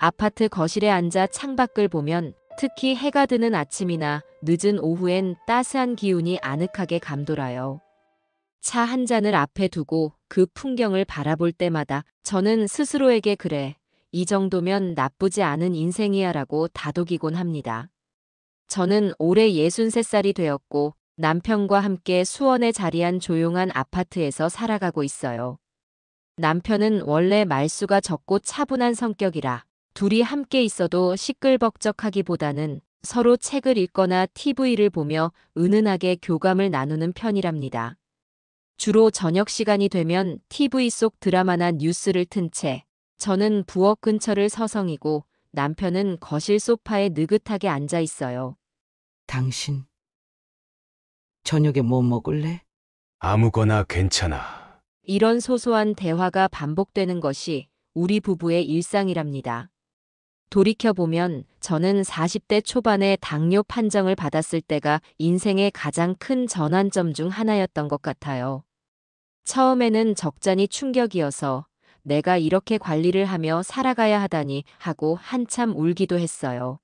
아파트 거실에 앉아 창밖을 보면 특히 해가 드는 아침이나 늦은 오후엔 따스한 기운이 아늑하게 감돌아요. 차 한 잔을 앞에 두고 그 풍경을 바라볼 때마다 저는 스스로에게 그래, 이 정도면 나쁘지 않은 인생이야라고 다독이곤 합니다. 저는 올해 63살이 되었고 남편과 함께 수원에 자리한 조용한 아파트에서 살아가고 있어요. 남편은 원래 말수가 적고 차분한 성격이라 둘이 함께 있어도 시끌벅적하기보다는 서로 책을 읽거나 TV를 보며 은은하게 교감을 나누는 편이랍니다. 주로 저녁 시간이 되면 TV 속 드라마나 뉴스를 튼 채 저는 부엌 근처를 서성이고 남편은 거실 소파에 느긋하게 앉아 있어요. 당신, 저녁에 뭐 먹을래? 아무거나 괜찮아. 이런 소소한 대화가 반복되는 것이 우리 부부의 일상이랍니다. 돌이켜보면 저는 40대 초반에 당뇨 판정을 받았을 때가 인생의 가장 큰 전환점 중 하나였던 것 같아요. 처음에는 적잖이 충격이어서 내가 이렇게 관리를 하며 살아가야 하다니 하고 한참 울기도 했어요.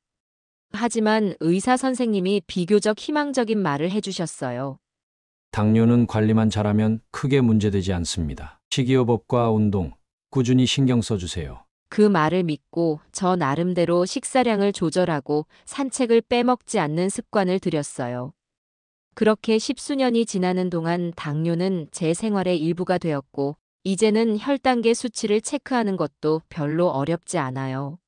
하지만 의사 선생님이 비교적 희망적인 말을 해주셨어요. 당뇨는 관리만 잘하면 크게 문제되지 않습니다. 식이요법과 운동, 꾸준히 신경 써주세요. 그 말을 믿고 저 나름대로 식사량을 조절하고 산책을 빼먹지 않는 습관을 들였어요. 그렇게 십수년이 지나는 동안 당뇨는 제 생활의 일부가 되었고, 이제는 혈당계 수치를 체크하는 것도 별로 어렵지 않아요.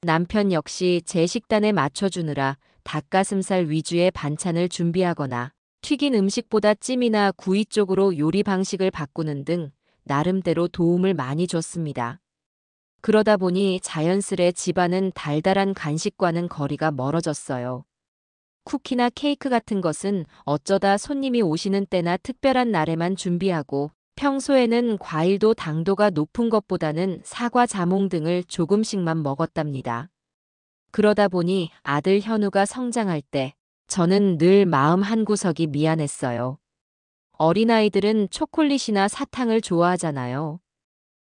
남편 역시 제 식단에 맞춰주느라 닭가슴살 위주의 반찬을 준비하거나 튀긴 음식보다 찜이나 구이 쪽으로 요리 방식을 바꾸는 등 나름대로 도움을 많이 줬습니다. 그러다 보니 자연스레 집안은 달달한 간식과는 거리가 멀어졌어요. 쿠키나 케이크 같은 것은 어쩌다 손님이 오시는 때나 특별한 날에만 준비하고 평소에는 과일도 당도가 높은 것보다는 사과 자몽 등을 조금씩만 먹었답니다. 그러다 보니 아들 현우가 성장할 때 저는 늘 마음 한구석이 미안했어요. 어린아이들은 초콜릿이나 사탕을 좋아하잖아요.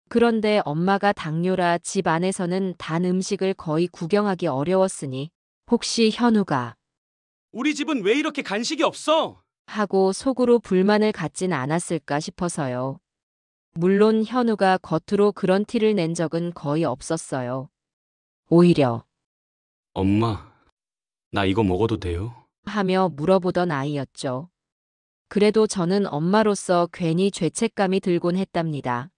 그런데 엄마가 당뇨라 집 안에서는 단 음식을 거의 구경하기 어려웠으니 혹시 현우가 우리 집은 왜 이렇게 간식이 없어? 하고 속으로 불만을 갖진 않았을까 싶어서요. 물론 현우가 겉으로 그런 티를 낸 적은 거의 없었어요. 오히려 엄마, 나 이거 먹어도 돼요? 하며 물어보던 아이였죠. 그래도 저는 엄마로서 괜히 죄책감이 들곤 했답니다.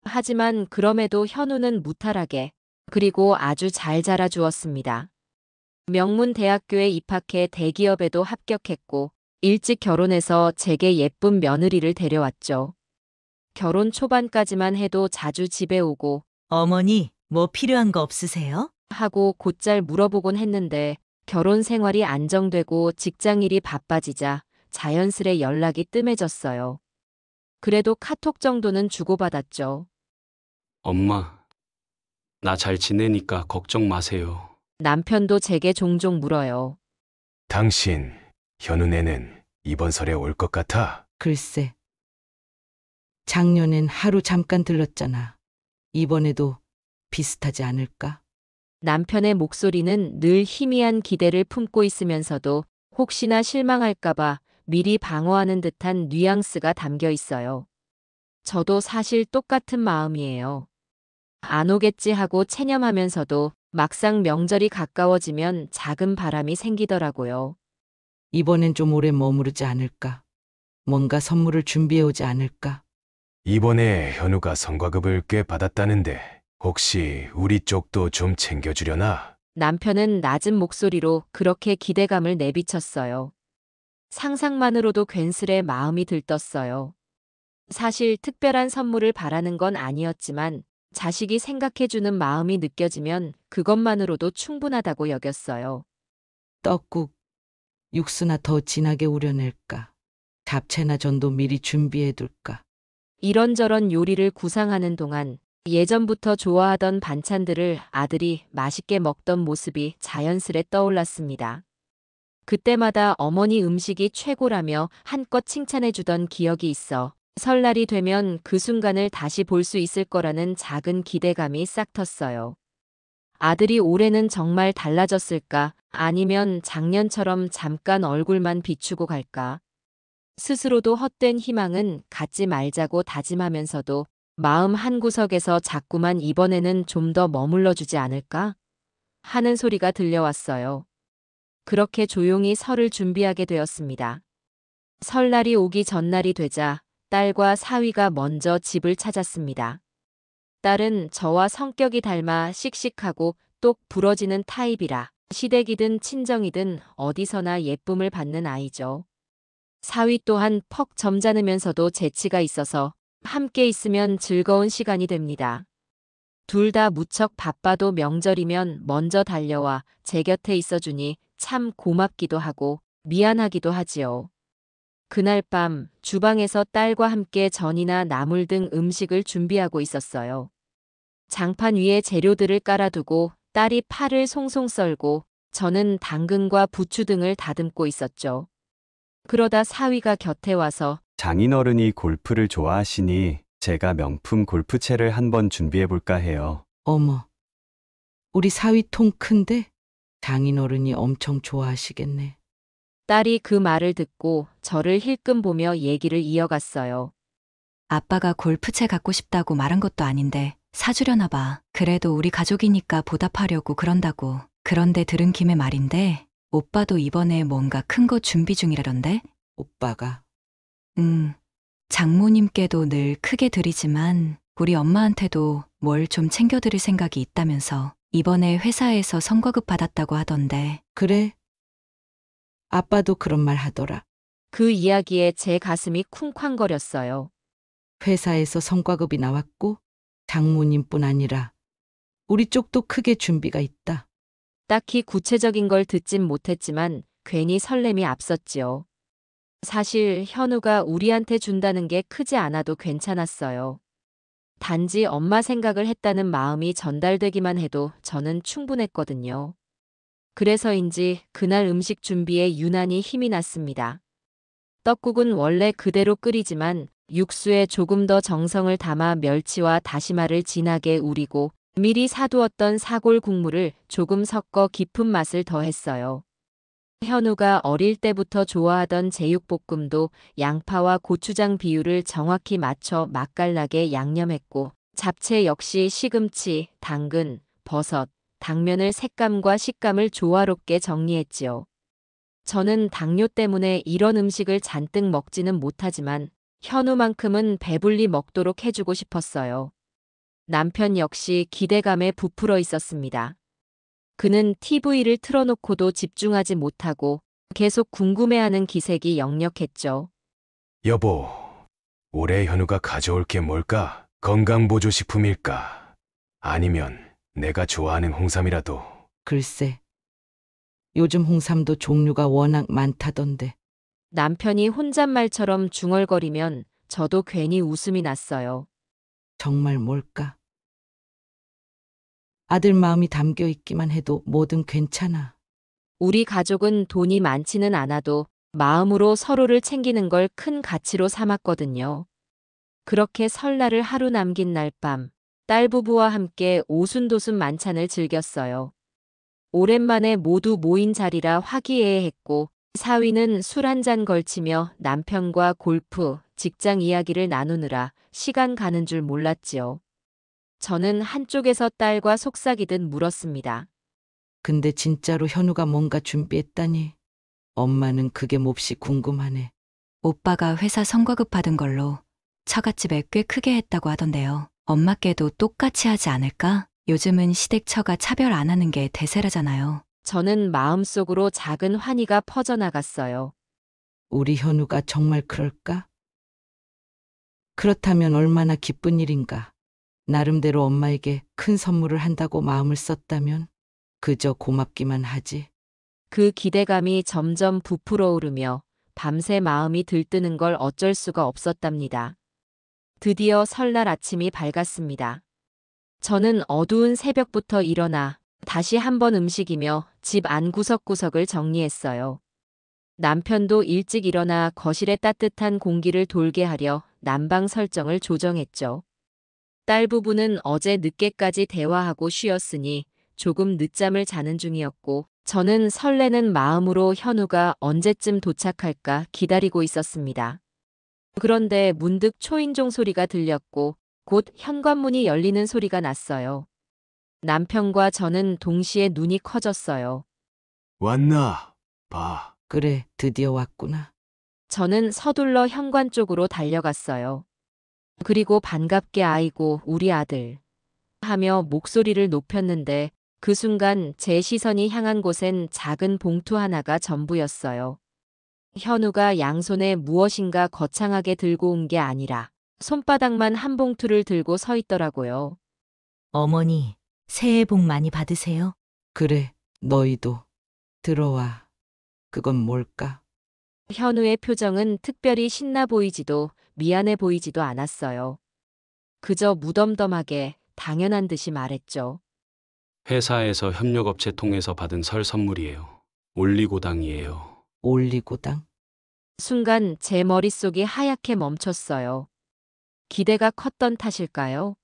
하지만 그럼에도 현우는 무탈하게 그리고 아주 잘 자라주었습니다. 명문 대학교에 입학해 대기업에도 합격했고 일찍 결혼해서 제게 예쁜 며느리를 데려왔죠. 결혼 초반까지만 해도 자주 집에 오고 어머니, 뭐 필요한 거 없으세요? 하고 곧잘 물어보곤 했는데 결혼 생활이 안정되고 직장일이 바빠지자 자연스레 연락이 뜸해졌어요. 그래도 카톡 정도는 주고받았죠. 엄마, 나 잘 지내니까 걱정 마세요. 남편도 제게 종종 물어요. 당신, 현우네는 이번 설에 올 것 같아? 글쎄, 작년엔 하루 잠깐 들렀잖아. 이번에도 비슷하지 않을까? 남편의 목소리는 늘 희미한 기대를 품고 있으면서도 혹시나 실망할까봐 미리 방어하는 듯한 뉘앙스가 담겨 있어요. 저도 사실 똑같은 마음이에요. 안 오겠지 하고 체념하면서도 막상 명절이 가까워지면 작은 바람이 생기더라고요. 이번엔 좀 오래 머무르지 않을까? 뭔가 선물을 준비해 오지 않을까? 이번에 현우가 성과급을 꽤 받았다는데 혹시 우리 쪽도 좀 챙겨주려나? 남편은 낮은 목소리로 그렇게 기대감을 내비쳤어요. 상상만으로도 괜스레 마음이 들떴어요. 사실 특별한 선물을 바라는 건 아니었지만 자식이 생각해주는 마음이 느껴지면 그것만으로도 충분하다고 여겼어요. 떡국, 육수나 더 진하게 우려낼까? 잡채나 전도 미리 준비해 둘까? 이런저런 요리를 구상하는 동안 예전부터 좋아하던 반찬들을 아들이 맛있게 먹던 모습이 자연스레 떠올랐습니다. 그때마다 어머니 음식이 최고라며 한껏 칭찬해주던 기억이 있어 설날이 되면 그 순간을 다시 볼 수 있을 거라는 작은 기대감이 싹 텄어요. 아들이 올해는 정말 달라졌을까? 아니면 작년처럼 잠깐 얼굴만 비추고 갈까? 스스로도 헛된 희망은 갖지 말자고 다짐하면서도 마음 한구석에서 자꾸만 이번에는 좀 더 머물러 주지 않을까? 하는 소리가 들려왔어요. 그렇게 조용히 설을 준비하게 되었습니다. 설날이 오기 전날이 되자 딸과 사위가 먼저 집을 찾았습니다. 딸은 저와 성격이 닮아 씩씩하고 똑 부러지는 타입이라 시댁이든 친정이든 어디서나 예쁨을 받는 아이죠. 사위 또한 퍽 점잖으면서도 재치가 있어서 함께 있으면 즐거운 시간이 됩니다. 둘 다 무척 바빠도 명절이면 먼저 달려와 제 곁에 있어주니 참 고맙기도 하고 미안하기도 하지요. 그날 밤 주방에서 딸과 함께 전이나 나물 등 음식을 준비하고 있었어요. 장판 위에 재료들을 깔아두고 딸이 파를 송송 썰고 저는 당근과 부추 등을 다듬고 있었죠. 그러다 사위가 곁에 와서 장인어른이 골프를 좋아하시니 제가 명품 골프채를 한번 준비해 볼까 해요. 어머, 우리 사위 통 큰데 장인어른이 엄청 좋아하시겠네. 딸이 그 말을 듣고 저를 힐끔 보며 얘기를 이어갔어요. 아빠가 골프채 갖고 싶다고 말한 것도 아닌데 사주려나 봐. 그래도 우리 가족이니까 보답하려고 그런다고. 그런데 들은 김에 말인데 오빠도 이번에 뭔가 큰 거 준비 중이라던데? 오빠가 장모님께도 늘 크게 드리지만 우리 엄마한테도 뭘 좀 챙겨드릴 생각이 있다면서 이번에 회사에서 성과급 받았다고 하던데. 그래? 아빠도 그런 말 하더라. 그 이야기에 제 가슴이 쿵쾅거렸어요. 회사에서 성과급이 나왔고 장모님뿐 아니라 우리 쪽도 크게 준비가 있다. 딱히 구체적인 걸 듣진 못했지만 괜히 설렘이 앞섰지요. 사실 현우가 우리한테 준다는 게 크지 않아도 괜찮았어요. 단지 엄마 생각을 했다는 마음이 전달되기만 해도 저는 충분했거든요. 그래서인지 그날 음식 준비에 유난히 힘이 났습니다. 떡국은 원래 그대로 끓이지만 육수에 조금 더 정성을 담아 멸치와 다시마를 진하게 우리고 미리 사두었던 사골 국물을 조금 섞어 깊은 맛을 더했어요. 현우가 어릴 때부터 좋아하던 제육볶음도 양파와 고추장 비율을 정확히 맞춰 맛깔나게 양념했고 잡채 역시 시금치, 당근, 버섯, 당면을 색감과 식감을 조화롭게 정리했지요. 저는 당뇨 때문에 이런 음식을 잔뜩 먹지는 못하지만 현우만큼은 배불리 먹도록 해주고 싶었어요. 남편 역시 기대감에 부풀어 있었습니다. 그는 TV를 틀어놓고도 집중하지 못하고 계속 궁금해하는 기색이 역력했죠. 여보, 올해 현우가 가져올 게 뭘까? 건강보조식품일까? 아니면 내가 좋아하는 홍삼이라도. 글쎄, 요즘 홍삼도 종류가 워낙 많다던데. 남편이 혼잣말처럼 중얼거리면 저도 괜히 웃음이 났어요. 정말 뭘까? 아들 마음이 담겨 있기만 해도 뭐든 괜찮아. 우리 가족은 돈이 많지는 않아도 마음으로 서로를 챙기는 걸 큰 가치로 삼았거든요. 그렇게 설날을 하루 남긴 날 밤, 딸 부부와 함께 오순도순 만찬을 즐겼어요. 오랜만에 모두 모인 자리라 화기애애했고 사위는 술 한 잔 걸치며 남편과 골프, 직장 이야기를 나누느라 시간 가는 줄 몰랐지요. 저는 한쪽에서 딸과 속삭이듯 물었습니다. 근데 진짜로 현우가 뭔가 준비했다니. 엄마는 그게 몹시 궁금하네. 오빠가 회사 성과급 받은 걸로 처갓집에 꽤 크게 했다고 하던데요. 엄마께도 똑같이 하지 않을까? 요즘은 시댁 처가 차별 안 하는 게 대세라잖아요. 저는 마음속으로 작은 환희가 퍼져나갔어요. 우리 현우가 정말 그럴까? 그렇다면 얼마나 기쁜 일인가. 나름대로 엄마에게 큰 선물을 한다고 마음을 썼다면 그저 고맙기만 하지. 그 기대감이 점점 부풀어 오르며 밤새 마음이 들뜨는 걸 어쩔 수가 없었답니다. 드디어 설날 아침이 밝았습니다. 저는 어두운 새벽부터 일어나 다시 한번 음식이며 집 안 구석구석을 정리했어요. 남편도 일찍 일어나 거실에 따뜻한 공기를 돌게 하려 난방 설정을 조정했죠. 딸 부부는 어제 늦게까지 대화하고 쉬었으니 조금 늦잠을 자는 중이었고 저는 설레는 마음으로 현우가 언제쯤 도착할까 기다리고 있었습니다. 그런데 문득 초인종 소리가 들렸고 곧 현관문이 열리는 소리가 났어요. 남편과 저는 동시에 눈이 커졌어요. 왔나? 봐. 그래, 드디어 왔구나. 저는 서둘러 현관 쪽으로 달려갔어요. 그리고 반갑게 아이고 우리 아들 하며 목소리를 높였는데 그 순간 제 시선이 향한 곳엔 작은 봉투 하나가 전부였어요. 현우가 양손에 무엇인가 거창하게 들고 온 게 아니라 손바닥만 한 봉투를 들고 서 있더라고요. 어머니, 새해 복 많이 받으세요. 그래, 너희도. 들어와. 그건 뭘까? 현우의 표정은 특별히 신나 보이지도 미안해 보이지도 않았어요. 그저 무덤덤하게 당연한 듯이 말했죠. 회사에서 협력업체 통해서 받은 설 선물이에요. 올리고당이에요. 올리고당? 순간 제 머릿속이 하얗게 멈췄어요. 기대가 컸던 탓일까요?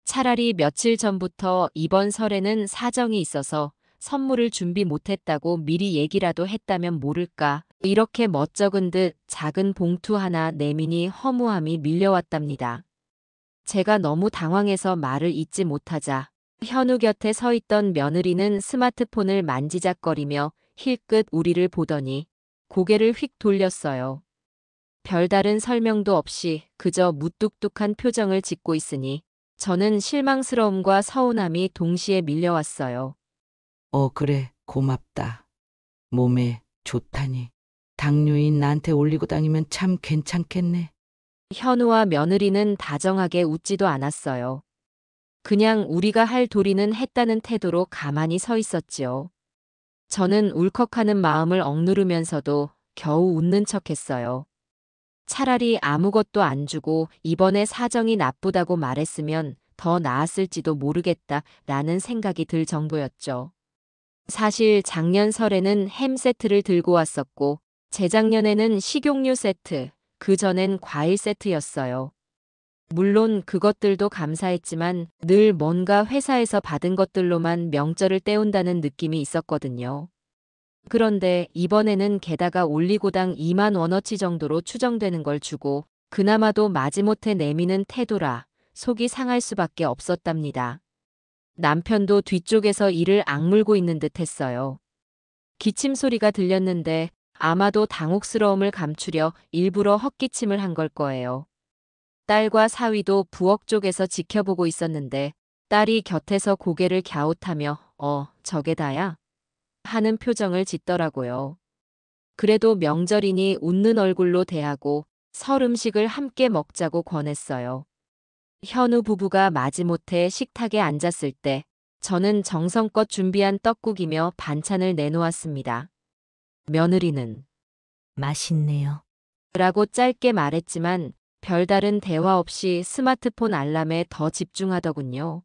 차라리 며칠 전부터 이번 설에는 사정이 있어서 선물을 준비 못했다고 미리 얘기라도 했다면 모를까. 이렇게 멋쩍은 듯 작은 봉투 하나 내미니 허무함이 밀려왔답니다. 제가 너무 당황해서 말을 잇지 못하자 현우 곁에 서 있던 며느리는 스마트폰을 만지작거리며 힐끗 우리를 보더니 고개를 휙 돌렸어요. 별다른 설명도 없이 그저 무뚝뚝한 표정을 짓고 있으니 저는 실망스러움과 서운함이 동시에 밀려왔어요. 그래, 고맙다. 몸에 좋다니. 당뇨인 나한테 올리고당이면 참 괜찮겠네. 현우와 며느리는 다정하게 웃지도 않았어요. 그냥 우리가 할 도리는 했다는 태도로 가만히 서 있었지요. 저는 울컥하는 마음을 억누르면서도 겨우 웃는 척했어요. 차라리 아무것도 안 주고 이번에 사정이 나쁘다고 말했으면 더 나았을지도 모르겠다라는 생각이 들 정도였죠. 사실 작년 설에는 햄 세트를 들고 왔었고 재작년에는 식용유 세트, 그 전엔 과일 세트였어요. 물론 그것들도 감사했지만 늘 뭔가 회사에서 받은 것들로만 명절을 때운다는 느낌이 있었거든요. 그런데 이번에는 게다가 올리고당 2만 원어치 정도로 추정되는 걸 주고 그나마도 마지못해 내미는 태도라 속이 상할 수밖에 없었답니다. 남편도 뒤쪽에서 이를 악물고 있는 듯 했어요. 기침 소리가 들렸는데 아마도 당혹스러움을 감추려 일부러 헛기침을 한 걸 거예요. 딸과 사위도 부엌 쪽에서 지켜보고 있었는데 딸이 곁에서 고개를 갸웃하며 저게 다야? 하는 표정을 짓더라고요. 그래도 명절이니 웃는 얼굴로 대하고 설 음식을 함께 먹자고 권했어요. 현우 부부가 마지못해 식탁에 앉았을 때 저는 정성껏 준비한 떡국이며 반찬을 내놓았습니다. 며느리는 맛있네요. 라고 짧게 말했지만 별다른 대화 없이 스마트폰 알람에 더 집중하더군요.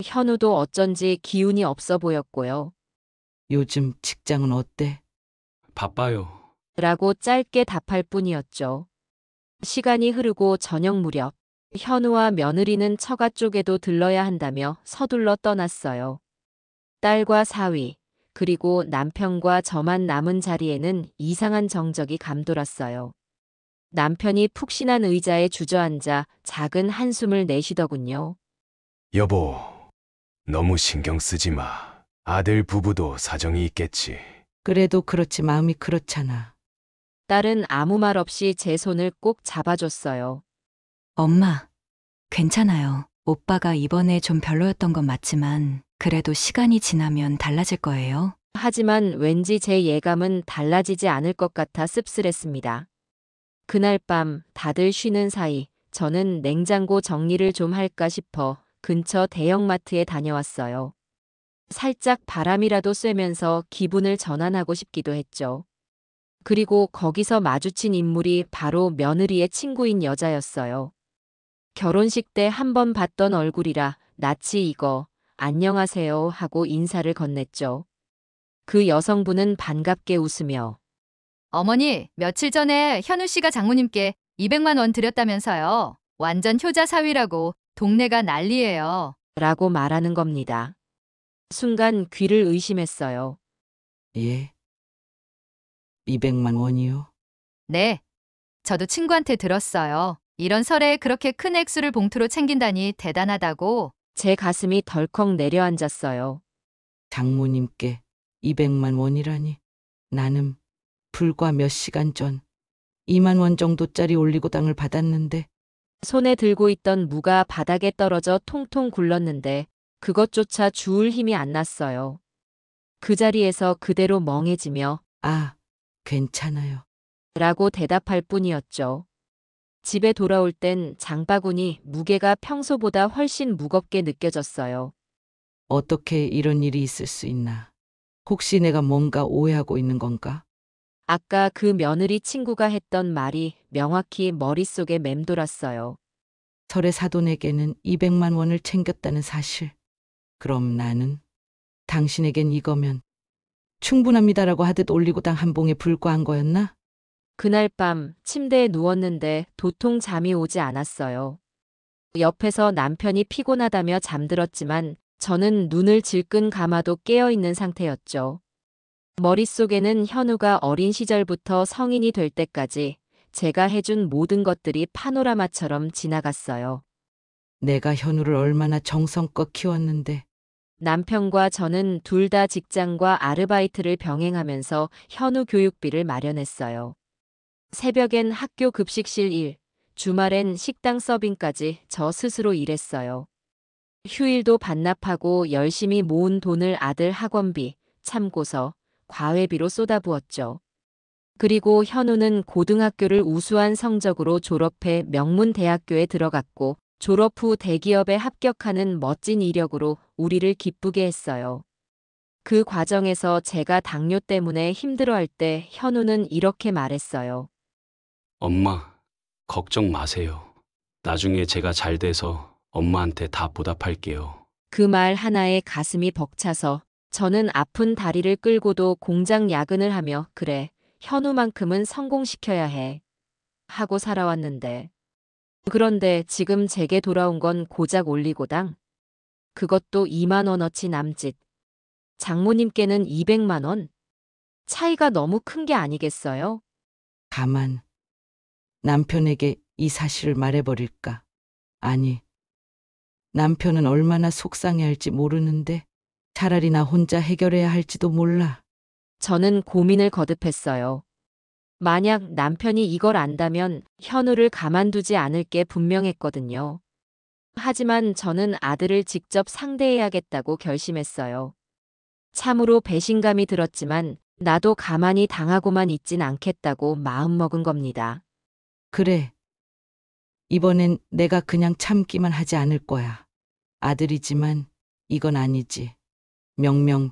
현우도 어쩐지 기운이 없어 보였고요. 요즘 직장은 어때? 바빠요. 라고 짧게 답할 뿐이었죠. 시간이 흐르고 저녁 무렵 현우와 며느리는 처가 쪽에도 들러야 한다며 서둘러 떠났어요. 딸과 사위, 그리고 남편과 저만 남은 자리에는 이상한 정적이 감돌았어요. 남편이 푹신한 의자에 주저앉아 작은 한숨을 내쉬더군요. 여보, 너무 신경 쓰지 마. 아들 부부도 사정이 있겠지. 그래도 그렇지 마음이 그렇잖아. 딸은 아무 말 없이 제 손을 꼭 잡아줬어요. 엄마, 괜찮아요. 오빠가 이번에 좀 별로였던 건 맞지만 그래도 시간이 지나면 달라질 거예요. 하지만 왠지 제 예감은 달라지지 않을 것 같아 씁쓸했습니다. 그날 밤 다들 쉬는 사이 저는 냉장고 정리를 좀 할까 싶어 근처 대형마트에 다녀왔어요. 살짝 바람이라도 쐬면서 기분을 전환하고 싶기도 했죠. 그리고 거기서 마주친 인물이 바로 며느리의 친구인 여자였어요. 결혼식 때 한 번 봤던 얼굴이라 낯이 익어 안녕하세요 하고 인사를 건넸죠. 그 여성분은 반갑게 웃으며 어머니, 며칠 전에 현우 씨가 장모님께 200만 원 드렸다면서요. 완전 효자 사위라고 동네가 난리예요. 라고 말하는 겁니다. 순간 귀를 의심했어요. 예. 200만 원이요? 네. 저도 친구한테 들었어요. 이런 설에 그렇게 큰 액수를 봉투로 챙긴다니 대단하다고. 제 가슴이 덜컥 내려앉았어요. 장모님께 200만 원이라니. 나는 불과 몇 시간 전 2만 원 정도짜리 올리고당을 받았는데 손에 들고 있던 무가 바닥에 떨어져 통통 굴렀는데 그것조차 주울 힘이 안 났어요. 그 자리에서 그대로 멍해지며 아, 괜찮아요. 라고 대답할 뿐이었죠. 집에 돌아올 땐 장바구니 무게가 평소보다 훨씬 무겁게 느껴졌어요. 어떻게 이런 일이 있을 수 있나? 혹시 내가 뭔가 오해하고 있는 건가? 아까 그 며느리 친구가 했던 말이 명확히 머릿속에 맴돌았어요. 설의 사돈에게는 200만 원을 챙겼다는 사실. 그럼 나는 당신에겐 이거면 충분합니다라고 하듯 올리고당 한 봉에 불과한 거였나? 그날 밤 침대에 누웠는데 도통 잠이 오지 않았어요. 옆에서 남편이 피곤하다며 잠들었지만 저는 눈을 질끈 감아도 깨어있는 상태였죠. 머릿속에는 현우가 어린 시절부터 성인이 될 때까지 제가 해준 모든 것들이 파노라마처럼 지나갔어요. 내가 현우를 얼마나 정성껏 키웠는데 남편과 저는 둘 다 직장과 아르바이트를 병행하면서 현우 교육비를 마련했어요. 새벽엔 학교 급식실 일, 주말엔 식당 서빙까지 저 스스로 일했어요. 휴일도 반납하고 열심히 모은 돈을 아들 학원비, 참고서, 과외비로 쏟아부었죠. 그리고 현우는 고등학교를 우수한 성적으로 졸업해 명문대학교에 들어갔고 졸업 후 대기업에 합격하는 멋진 이력으로 우리를 기쁘게 했어요. 그 과정에서 제가 당뇨 때문에 힘들어할 때 현우는 이렇게 말했어요. 엄마, 걱정 마세요. 나중에 제가 잘 돼서 엄마한테 다 보답할게요. 그 말 하나에 가슴이 벅차서 저는 아픈 다리를 끌고도 공장 야근을 하며 그래, 현우만큼은 성공시켜야 해. 하고 살아왔는데. 그런데 지금 제게 돌아온 건 고작 올리고당. 그것도 2만 원어치 남짓. 장모님께는 200만 원? 차이가 너무 큰 게 아니겠어요? 가만 남편에게 이 사실을 말해버릴까? 아니, 남편은 얼마나 속상해할지 모르는데 차라리 나 혼자 해결해야 할지도 몰라. 저는 고민을 거듭했어요. 만약 남편이 이걸 안다면 현우를 가만두지 않을 게 분명했거든요. 하지만 저는 아들을 직접 상대해야겠다고 결심했어요. 참으로 배신감이 들었지만 나도 가만히 당하고만 있진 않겠다고 마음먹은 겁니다. 그래. 이번엔 내가 그냥 참기만 하지 않을 거야. 아들이지만 이건 아니지. 명명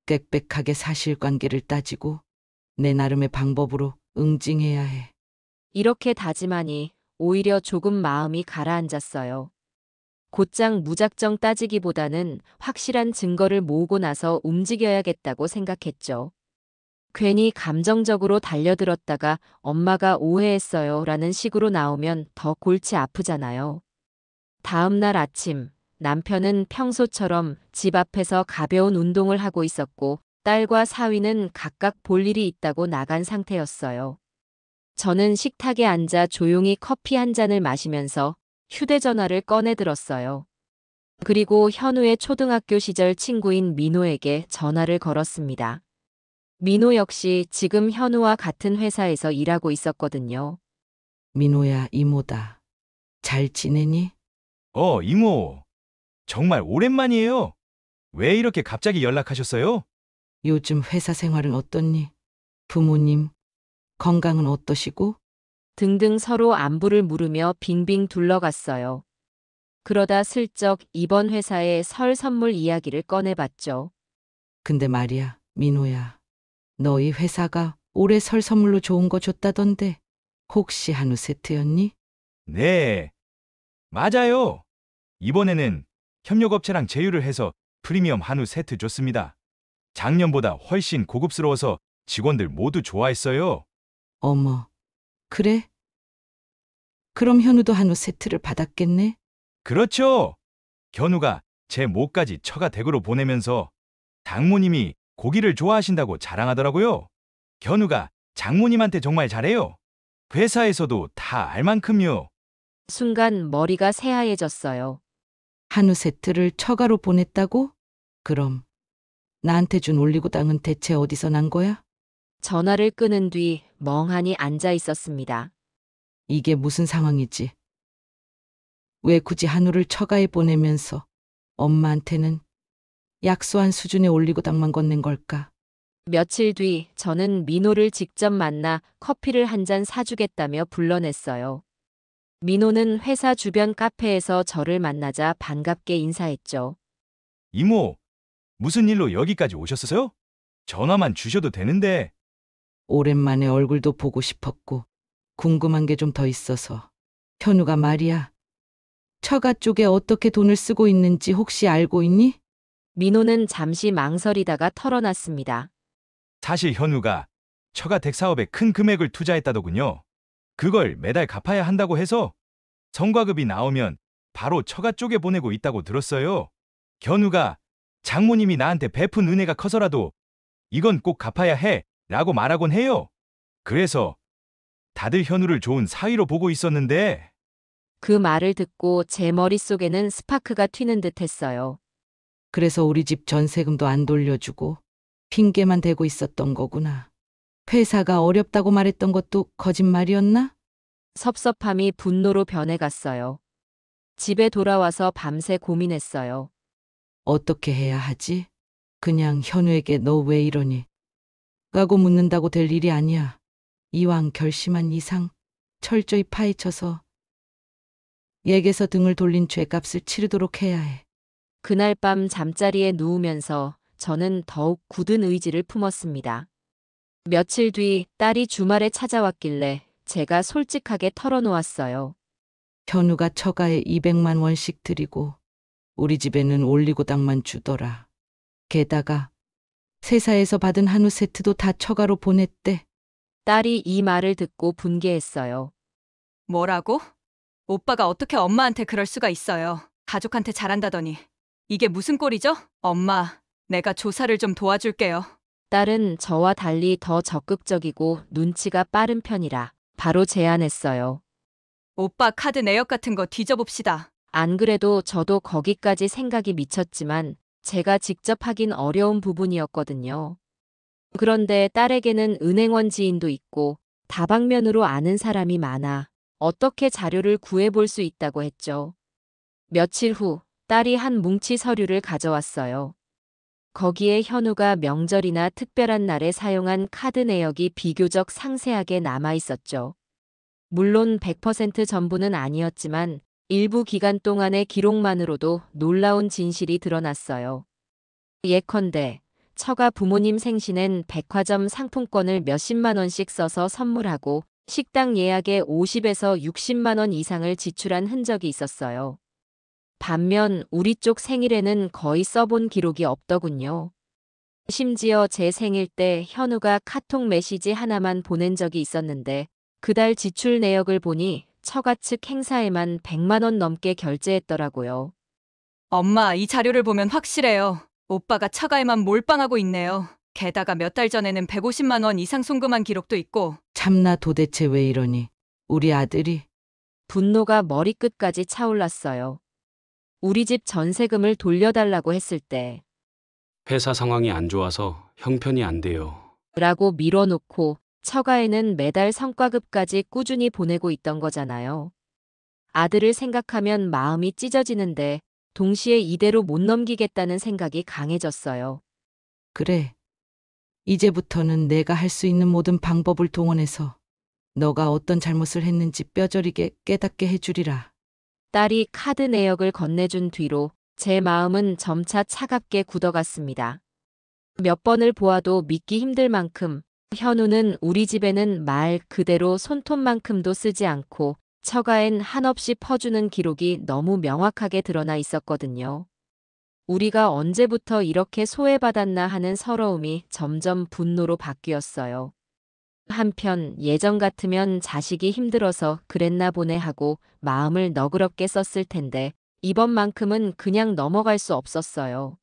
빽빽하게 사실관계를 따지고 내 나름의 방법으로 응징해야 해. 이렇게 다짐하니 오히려 조금 마음이 가라앉았어요. 곧장 무작정 따지기보다는 확실한 증거를 모으고 나서 움직여야겠다고 생각했죠. 괜히 감정적으로 달려들었다가 엄마가 오해했어요 라는 식으로 나오면 더 골치 아프잖아요. 다음 날 아침 남편은 평소처럼 집 앞에서 가벼운 운동을 하고 있었고 딸과 사위는 각각 볼 일이 있다고 나간 상태였어요. 저는 식탁에 앉아 조용히 커피 한 잔을 마시면서 휴대전화를 꺼내 들었어요. 그리고 현우의 초등학교 시절 친구인 민호에게 전화를 걸었습니다. 민호 역시 지금 현우와 같은 회사에서 일하고 있었거든요. 민호야, 이모다. 잘 지내니? 이모. 정말 오랜만이에요. 왜 이렇게 갑자기 연락하셨어요? 요즘 회사 생활은 어떻니? 부모님, 건강은 어떠시고? 등등 서로 안부를 물으며 빙빙 둘러갔어요. 그러다 슬쩍 이번 회사의 설 선물 이야기를 꺼내봤죠. 근데 말이야, 민호야. 너희 회사가 올해 설 선물로 좋은 거 줬다던데 혹시 한우 세트였니? 네. 맞아요. 이번에는 협력업체랑 제휴를 해서 프리미엄 한우 세트 줬습니다. 작년보다 훨씬 고급스러워서 직원들 모두 좋아했어요. 어머, 그래? 그럼 현우도 한우 세트를 받았겠네? 그렇죠. 견우가 제 목까지 처가 댁으로 보내면서 장모님이 고기를 좋아하신다고 자랑하더라고요. 견우가 장모님한테 정말 잘해요. 회사에서도 다 알 만큼요. 순간 머리가 새하얘졌어요. 한우 세트를 처가로 보냈다고? 그럼 나한테 준 올리고당은 대체 어디서 난 거야? 전화를 끊은 뒤 멍하니 앉아 있었습니다. 이게 무슨 상황이지? 왜 굳이 한우를 처가에 보내면서 엄마한테는 약소한 수준의 올리고당만 건넨 걸까? 며칠 뒤 저는 민호를 직접 만나 커피를 한 잔 사주겠다며 불러냈어요. 민호는 회사 주변 카페에서 저를 만나자 반갑게 인사했죠. 이모, 무슨 일로 여기까지 오셨어요? 전화만 주셔도 되는데. 오랜만에 얼굴도 보고 싶었고 궁금한 게 좀 더 있어서. 현우가 말이야. 처가 쪽에 어떻게 돈을 쓰고 있는지 혹시 알고 있니? 민호는 잠시 망설이다가 털어놨습니다. 사실 현우가 처가 댁 사업에 큰 금액을 투자했다더군요. 그걸 매달 갚아야 한다고 해서 성과급이 나오면 바로 처가 쪽에 보내고 있다고 들었어요. 현우가 장모님이 나한테 베푼 은혜가 커서라도 이건 꼭 갚아야 해 라고 말하곤 해요. 그래서 다들 현우를 좋은 사위로 보고 있었는데. 그 말을 듣고 제 머릿속에는 스파크가 튀는 듯 했어요. 그래서 우리 집 전세금도 안 돌려주고 핑계만 대고 있었던 거구나. 회사가 어렵다고 말했던 것도 거짓말이었나? 섭섭함이 분노로 변해갔어요. 집에 돌아와서 밤새 고민했어요. 어떻게 해야 하지? 그냥 현우에게 너 왜 이러니? 라고 묻는다고 될 일이 아니야. 이왕 결심한 이상 철저히 파헤쳐서 얘기에서 등을 돌린 죄값을 치르도록 해야 해. 그날 밤 잠자리에 누우면서 저는 더욱 굳은 의지를 품었습니다. 며칠 뒤 딸이 주말에 찾아왔길래 제가 솔직하게 털어놓았어요. 현우가 처가에 200만 원씩 드리고 우리 집에는 올리고당만 주더라. 게다가 세사에서 받은 한우 세트도 다 처가로 보냈대. 딸이 이 말을 듣고 분개했어요. 뭐라고? 오빠가 어떻게 엄마한테 그럴 수가 있어요. 가족한테 잘한다더니. 이게 무슨 꼴이죠? 엄마, 내가 조사를 좀 도와줄게요. 딸은 저와 달리 더 적극적이고 눈치가 빠른 편이라 바로 제안했어요. 오빠 카드 내역 같은 거 뒤져봅시다. 안 그래도 저도 거기까지 생각이 미쳤지만 제가 직접 하긴 어려운 부분이었거든요. 그런데 딸에게는 은행원 지인도 있고 다방면으로 아는 사람이 많아 어떻게 자료를 구해볼 수 있다고 했죠. 며칠 후 딸이 한 뭉치 서류를 가져왔어요. 거기에 현우가 명절이나 특별한 날에 사용한 카드 내역이 비교적 상세하게 남아 있었죠. 물론 100% 전부는 아니었지만 일부 기간 동안의 기록만으로도 놀라운 진실이 드러났어요. 예컨대 처가 부모님 생신엔 백화점 상품권을 몇십만 원씩 써서 선물하고 식당 예약에 50에서 60만 원 이상을 지출한 흔적이 있었어요. 반면 우리 쪽 생일에는 거의 써본 기록이 없더군요. 심지어 제 생일 때 현우가 카톡 메시지 하나만 보낸 적이 있었는데 그달 지출 내역을 보니 처가 측 행사에만 100만 원 넘게 결제했더라고요. 엄마, 이 자료를 보면 확실해요. 오빠가 처가에만 몰빵하고 있네요. 게다가 몇 달 전에는 150만 원 이상 송금한 기록도 있고. 참나 도대체 왜 이러니? 우리 아들이. 분노가 머리끝까지 차올랐어요. 우리 집 전세금을 돌려달라고 했을 때 회사 상황이 안 좋아서 형편이 안 돼요. 라고 밀어놓고 처가에는 매달 성과급까지 꾸준히 보내고 있던 거잖아요. 아들을 생각하면 마음이 찢어지는데 동시에 이대로 못 넘기겠다는 생각이 강해졌어요. 그래. 이제부터는 내가 할 수 있는 모든 방법을 동원해서 너가 어떤 잘못을 했는지 뼈저리게 깨닫게 해주리라. 딸이 카드 내역을 건네준 뒤로 제 마음은 점차 차갑게 굳어갔습니다. 몇 번을 보아도 믿기 힘들 만큼 현우는 우리 집에는 말 그대로 손톱만큼도 쓰지 않고 처가엔 한없이 퍼주는 기록이 너무 명확하게 드러나 있었거든요. 우리가 언제부터 이렇게 소외받았나 하는 서러움이 점점 분노로 바뀌었어요. 한편 예전 같으면 자식이 힘들어서 그랬나 보네 하고 마음을 너그럽게 썼을 텐데 이번만큼은 그냥 넘어갈 수 없었어요.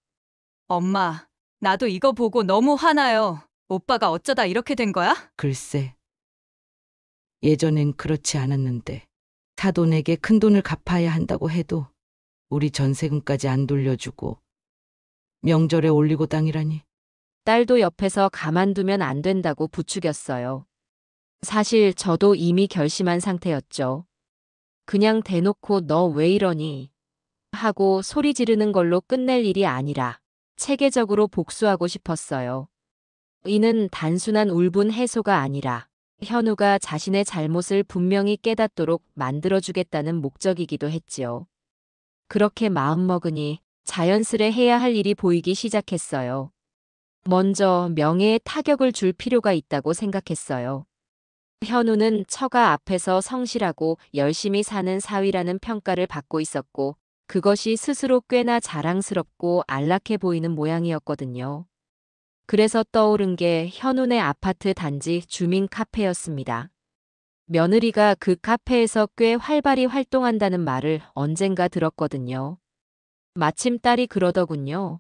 엄마, 나도 이거 보고 너무 화나요. 오빠가 어쩌다 이렇게 된 거야? 글쎄, 예전엔 그렇지 않았는데 사돈에게 큰돈을 갚아야 한다고 해도 우리 전세금까지 안 돌려주고 명절에 올리고 당이라니. 딸도 옆에서 가만두면 안 된다고 부추겼어요. 사실 저도 이미 결심한 상태였죠. 그냥 대놓고 너 왜 이러니? 하고 소리 지르는 걸로 끝낼 일이 아니라 체계적으로 복수하고 싶었어요. 이는 단순한 울분 해소가 아니라 현우가 자신의 잘못을 분명히 깨닫도록 만들어주겠다는 목적이기도 했지요. 그렇게 마음먹으니 자연스레 해야 할 일이 보이기 시작했어요. 먼저 명예에 타격을 줄 필요가 있다고 생각했어요. 현우는 처가 앞에서 성실하고 열심히 사는 사위라는 평가를 받고 있었고, 그것이 스스로 꽤나 자랑스럽고 안락해 보이는 모양이었거든요. 그래서 떠오른 게 현우네 아파트 단지 주민 카페였습니다. 며느리가 그 카페에서 꽤 활발히 활동한다는 말을 언젠가 들었거든요. 마침 딸이 그러더군요.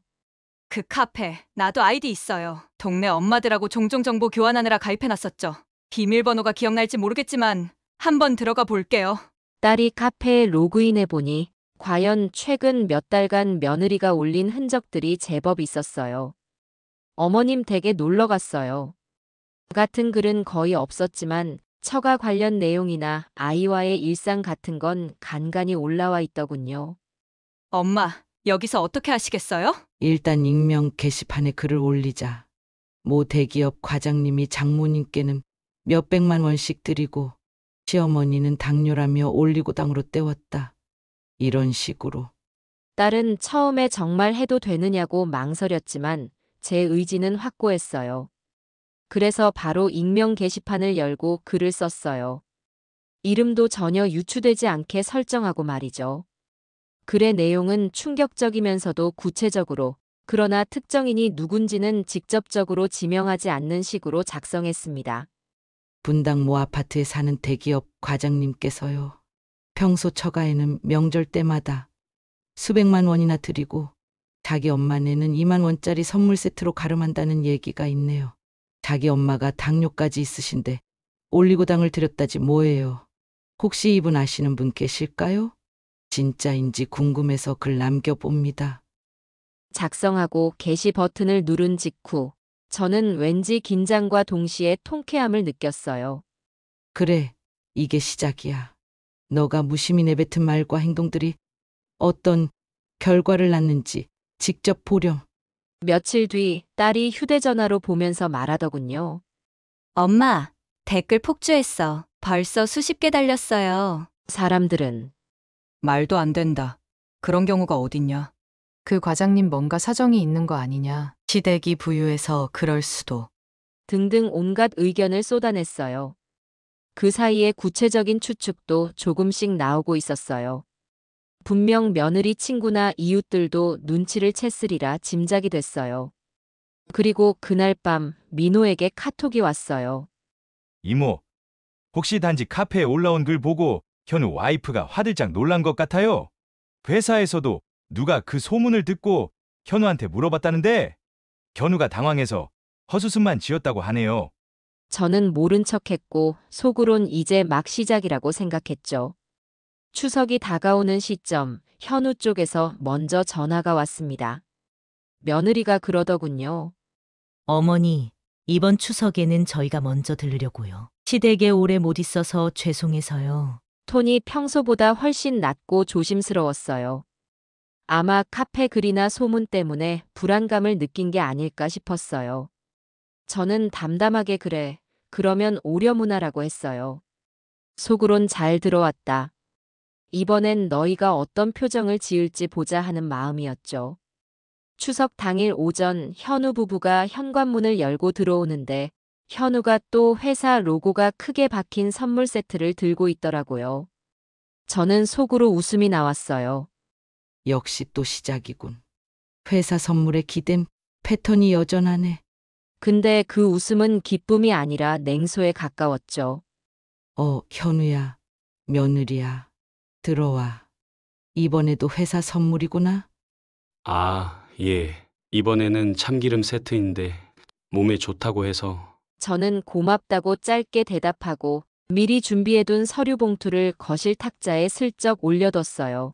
그 카페, 나도 아이디 있어요. 동네 엄마들하고 종종 정보 교환하느라 가입해놨었죠. 비밀번호가 기억날지 모르겠지만 한번 들어가 볼게요. 딸이 카페에 로그인해보니 과연 최근 몇 달간 며느리가 올린 흔적들이 제법 있었어요. 어머님 댁에 놀러 갔어요. 같은 글은 거의 없었지만 처가 관련 내용이나 아이와의 일상 같은 건 간간히 올라와 있더군요. 엄마, 여기서 어떻게 하시겠어요? 일단 익명 게시판에 글을 올리자. 모 대기업 과장님이 장모님께는 몇백만 원씩 드리고 시어머니는 당뇨라며 올리고 당으로 때웠다. 이런 식으로. 딸은 처음에 정말 해도 되느냐고 망설였지만 제 의지는 확고했어요. 그래서 바로 익명 게시판을 열고 글을 썼어요. 이름도 전혀 유추되지 않게 설정하고 말이죠. 글의 내용은 충격적이면서도 구체적으로, 그러나 특정인이 누군지는 직접적으로 지명하지 않는 식으로 작성했습니다. 분당 모 아파트에 사는 대기업 과장님께서요. 평소 처가에는 명절 때마다 수백만 원이나 드리고 자기 엄마네는 2만 원짜리 선물 세트로 가름한다는 얘기가 있네요. 자기 엄마가 당뇨까지 있으신데 올리고당을 드렸다지 뭐예요. 혹시 이분 아시는 분 계실까요? 진짜인지 궁금해서 글 남겨봅니다. 작성하고 게시 버튼을 누른 직후 저는 왠지 긴장과 동시에 통쾌함을 느꼈어요. 그래, 이게 시작이야. 너가 무심히 내뱉은 말과 행동들이 어떤 결과를 낳는지 직접 보렴. 며칠 뒤 딸이 휴대전화로 보면서 말하더군요. 엄마, 댓글 폭주했어. 벌써 수십 개 달렸어요. 사람들은 말도 안 된다. 그런 경우가 어딨냐? 그 과장님 뭔가 사정이 있는 거 아니냐. 시댁이 부유해서 그럴 수도. 등등 온갖 의견을 쏟아냈어요. 그 사이에 구체적인 추측도 조금씩 나오고 있었어요. 분명 며느리 친구나 이웃들도 눈치를 챘으리라 짐작이 됐어요. 그리고 그날 밤 민호에게 카톡이 왔어요. 이모, 혹시 단지 카페에 올라온 글 보고 현우 와이프가 화들짝 놀란 것 같아요. 회사에서도 누가 그 소문을 듣고 현우한테 물어봤다는데 현우가 당황해서 헛웃음만 지었다고 하네요. 저는 모른 척했고 속으론 이제 막 시작이라고 생각했죠. 추석이 다가오는 시점 현우 쪽에서 먼저 전화가 왔습니다. 며느리가 그러더군요. 어머니, 이번 추석에는 저희가 먼저 들르려고요. 시댁에 오래 못 있어서 죄송해서요. 톤이 평소보다 훨씬 낮고 조심스러웠어요. 아마 카페 글이나 소문 때문에 불안감을 느낀 게 아닐까 싶었어요. 저는 담담하게 그래, 그러면 오려무나라고 했어요. 속으론 잘 들어왔다. 이번엔 너희가 어떤 표정을 지을지 보자 하는 마음이었죠. 추석 당일 오전 현우 부부가 현관문을 열고 들어오는데 현우가 또 회사 로고가 크게 박힌 선물 세트를 들고 있더라고요. 저는 속으로 웃음이 나왔어요. 역시 또 시작이군. 회사 선물에 기댄 패턴이 여전하네. 근데 그 웃음은 기쁨이 아니라 냉소에 가까웠죠. 현우야, 며느리야, 들어와. 이번에도 회사 선물이구나. 아, 예. 이번에는 참기름 세트인데 몸에 좋다고 해서. 저는 고맙다고 짧게 대답하고 미리 준비해둔 서류 봉투를 거실 탁자에 슬쩍 올려뒀어요.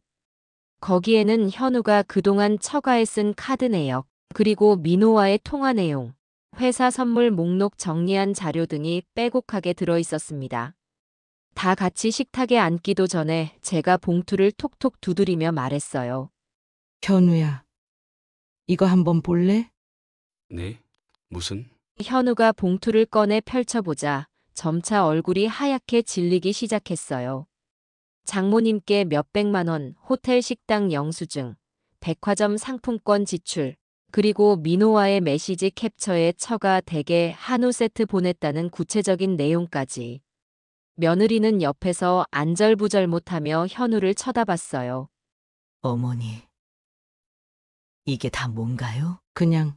거기에는 현우가 그동안 처가에 쓴 카드 내역, 그리고 민호와의 통화 내용, 회사 선물 목록 정리한 자료 등이 빼곡하게 들어 있었습니다. 다 같이 식탁에 앉기도 전에 제가 봉투를 톡톡 두드리며 말했어요. 현우야, 이거 한번 볼래? 네? 무슨? 현우가 봉투를 꺼내 펼쳐보자 점차 얼굴이 하얗게 질리기 시작했어요. 장모님께 몇백만 원, 호텔 식당 영수증, 백화점 상품권 지출, 그리고 민호와의 메시지 캡처에 처가 댁에 한우 세트 보냈다는 구체적인 내용까지. 며느리는 옆에서 안절부절 못하며 현우를 쳐다봤어요. 어머니, 이게 다 뭔가요? 그냥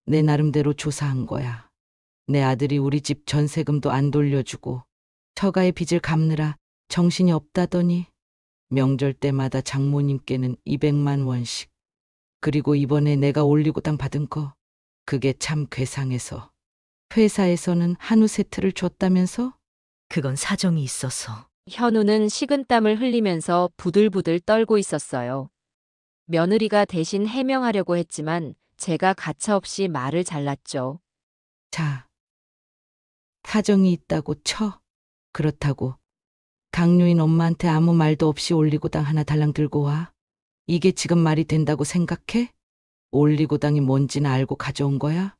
내 나름대로 조사한 거야. 내 아들이 우리 집 전세금도 안 돌려주고 처가의 빚을 갚느라 정신이 없다더니 명절 때마다 장모님께는 200만 원씩. 그리고 이번에 내가 올리고당 받은 거 그게 참 괴상해서 회사에서는 한우 세트를 줬다면서? 그건 사정이 있어서. 현우는 식은땀을 흘리면서 부들부들 떨고 있었어요. 며느리가 대신 해명하려고 했지만 제가 가차없이 말을 잘랐죠. 자, 사정이 있다고 쳐. 그렇다고 당뇨인 엄마한테 아무 말도 없이 올리고당 하나 달랑 들고 와. 이게 지금 말이 된다고 생각해? 올리고당이 뭔지는 알고 가져온 거야?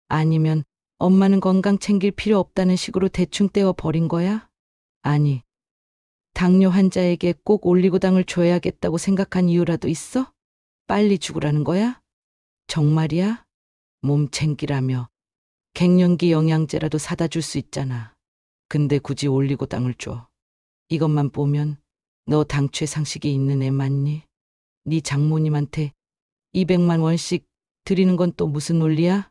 아니면 엄마는 건강 챙길 필요 없다는 식으로 대충 떼어 버린 거야? 아니, 당뇨 환자에게 꼭 올리고당을 줘야겠다고 생각한 이유라도 있어? 빨리 죽으라는 거야? 정말이야? 몸 챙기라며 갱년기 영양제라도 사다 줄 수 있잖아. 근데 굳이 올리고당을 줘. 이것만 보면 너 당최 상식이 있는 애 맞니? 네 장모님한테 200만 원씩 드리는 건 또 무슨 논리야?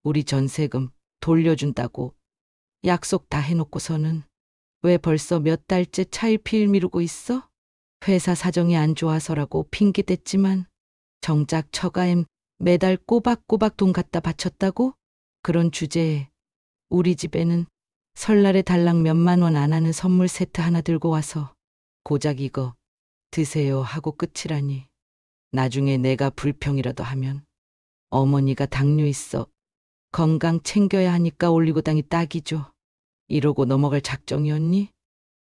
우리 전세금 돌려준다고 약속 다 해놓고서는 왜 벌써 몇 달째 차일피일 미루고 있어? 회사 사정이 안 좋아서라고 핑계댔지만 정작 처가엠 매달 꼬박꼬박 돈 갖다 바쳤다고? 그런 주제에 우리 집에는 설날에 달랑 몇만 원 안 하는 선물 세트 하나 들고 와서 고작 이거 드세요 하고 끝이라니. 나중에 내가 불평이라도 하면 어머니가 당뇨 있어 건강 챙겨야 하니까 올리고당이 딱이죠. 이러고 넘어갈 작정이었니?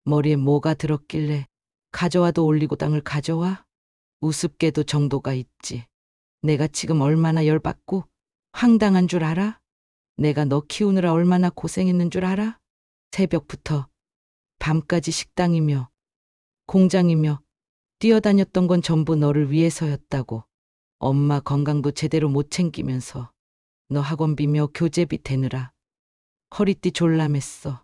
머리에 뭐가 들었길래 가져와도 올리고당을 가져와? 우습게도 정도가 있지. 내가 지금 얼마나 열받고 황당한 줄 알아? 내가 너 키우느라 얼마나 고생했는 줄 알아? 새벽부터 밤까지 식당이며 공장이며 뛰어다녔던 건 전부 너를 위해서였다고. 엄마 건강도 제대로 못 챙기면서 너 학원비며 교재비 대느라 허리띠 졸라맸어.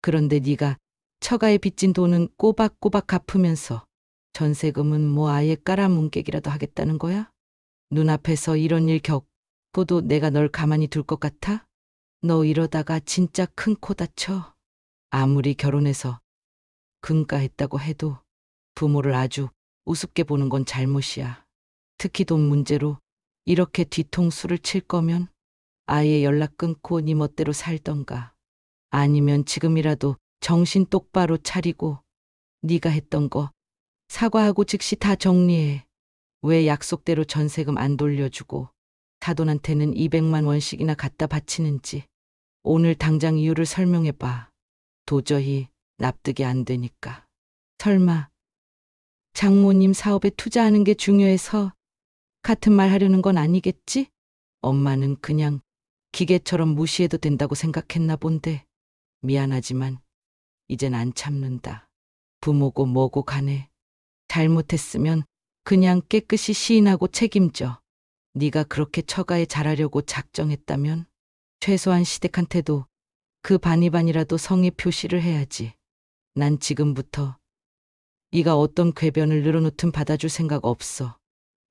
그런데 네가 처가에 빚진 돈은 꼬박꼬박 갚으면서 전세금은 뭐 아예 깔아뭉개기라도 하겠다는 거야? 눈앞에서 이런 일 겪고도 내가 널 가만히 둘 것 같아? 너 이러다가 진짜 큰 코 다쳐. 아무리 결혼해서 금가했다고 해도 부모를 아주 우습게 보는 건 잘못이야. 특히 돈 문제로 이렇게 뒤통수를 칠 거면 아예 연락 끊고 네 멋대로 살던가. 아니면 지금이라도 정신 똑바로 차리고 네가 했던 거 사과하고 즉시 다 정리해. 왜 약속대로 전세금 안 돌려주고 사돈한테는 200만 원씩이나 갖다 바치는지 오늘 당장 이유를 설명해봐. 도저히 납득이 안 되니까. 설마 장모님 사업에 투자하는 게 중요해서 같은 말 하려는 건 아니겠지? 엄마는 그냥 기계처럼 무시해도 된다고 생각했나 본데. 미안하지만 이젠 안 참는다. 부모고 뭐고 간에 잘못했으면 그냥 깨끗이 시인하고 책임져. 네가 그렇게 처가에 잘하려고 작정했다면 최소한 시댁한테도 그 반이반이라도 성의 표시를 해야지. 난 지금부터 네가 어떤 궤변을 늘어놓든 받아줄 생각 없어.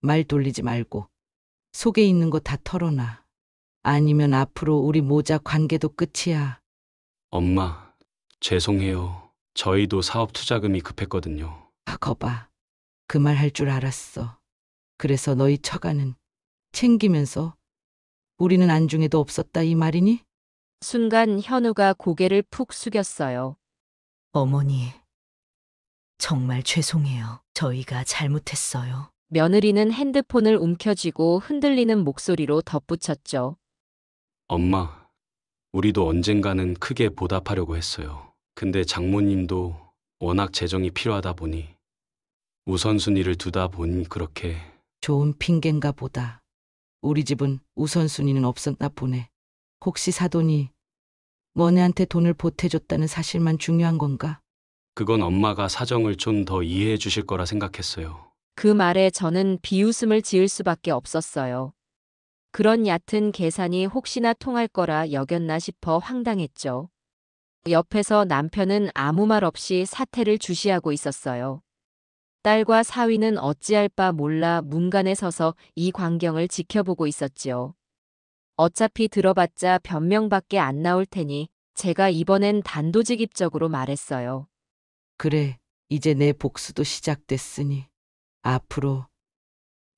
말 돌리지 말고 속에 있는 거 다 털어놔. 아니면 앞으로 우리 모자 관계도 끝이야. 엄마, 죄송해요. 저희도 사업 투자금이 급했거든요. 거봐. 그 말 할 줄 알았어. 그래서 너희 처가는 챙기면서 우리는 안중에도 없었다 이 말이니? 순간 현우가 고개를 푹 숙였어요. 어머니, 정말 죄송해요. 저희가 잘못했어요. 며느리는 핸드폰을 움켜쥐고 흔들리는 목소리로 덧붙였죠. 엄마, 우리도 언젠가는 크게 보답하려고 했어요. 근데 장모님도 워낙 재정이 필요하다 보니 우선순위를 두다 보니 그렇게. 좋은 핑계인가 보다. 우리 집은 우선순위는 없었나 보네. 혹시 사돈이 너네한테 돈을 보태줬다는 사실만 중요한 건가? 그건 엄마가 사정을 좀 더 이해해 주실 거라 생각했어요. 그 말에 저는 비웃음을 지을 수밖에 없었어요. 그런 얕은 계산이 혹시나 통할 거라 여겼나 싶어 황당했죠. 옆에서 남편은 아무 말 없이 사태를 주시하고 있었어요. 딸과 사위는 어찌할 바 몰라 문간에 서서 이 광경을 지켜보고 있었지요. 어차피 들어봤자 변명밖에 안 나올 테니 제가 이번엔 단도직입적으로 말했어요. 그래, 이제 내 복수도 시작됐으니 앞으로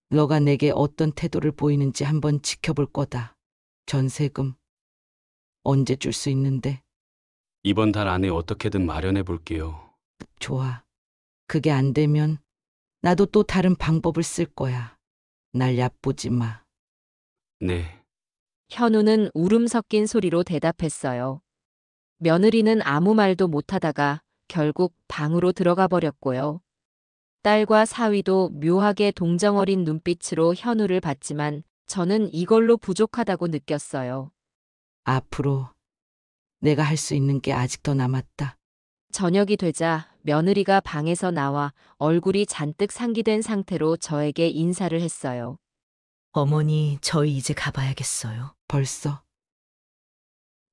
너가 내게 어떤 태도를 보이는지 한번 지켜볼 거다. 전세금 언제 줄 수 있는데? 이번 달 안에 어떻게든 마련해 볼게요. 좋아. 그게 안 되면 나도 또 다른 방법을 쓸 거야. 날 얕보지 마. 네. 현우는 울음 섞인 소리로 대답했어요. 며느리는 아무 말도 못하다가 결국 방으로 들어가 버렸고요. 딸과 사위도 묘하게 동정어린 눈빛으로 현우를 봤지만 저는 이걸로 부족하다고 느꼈어요. 앞으로 내가 할 수 있는 게 아직 더 남았다. 저녁이 되자 며느리가 방에서 나와 얼굴이 잔뜩 상기된 상태로 저에게 인사를 했어요. 어머니, 저희 이제 가봐야겠어요. 벌써?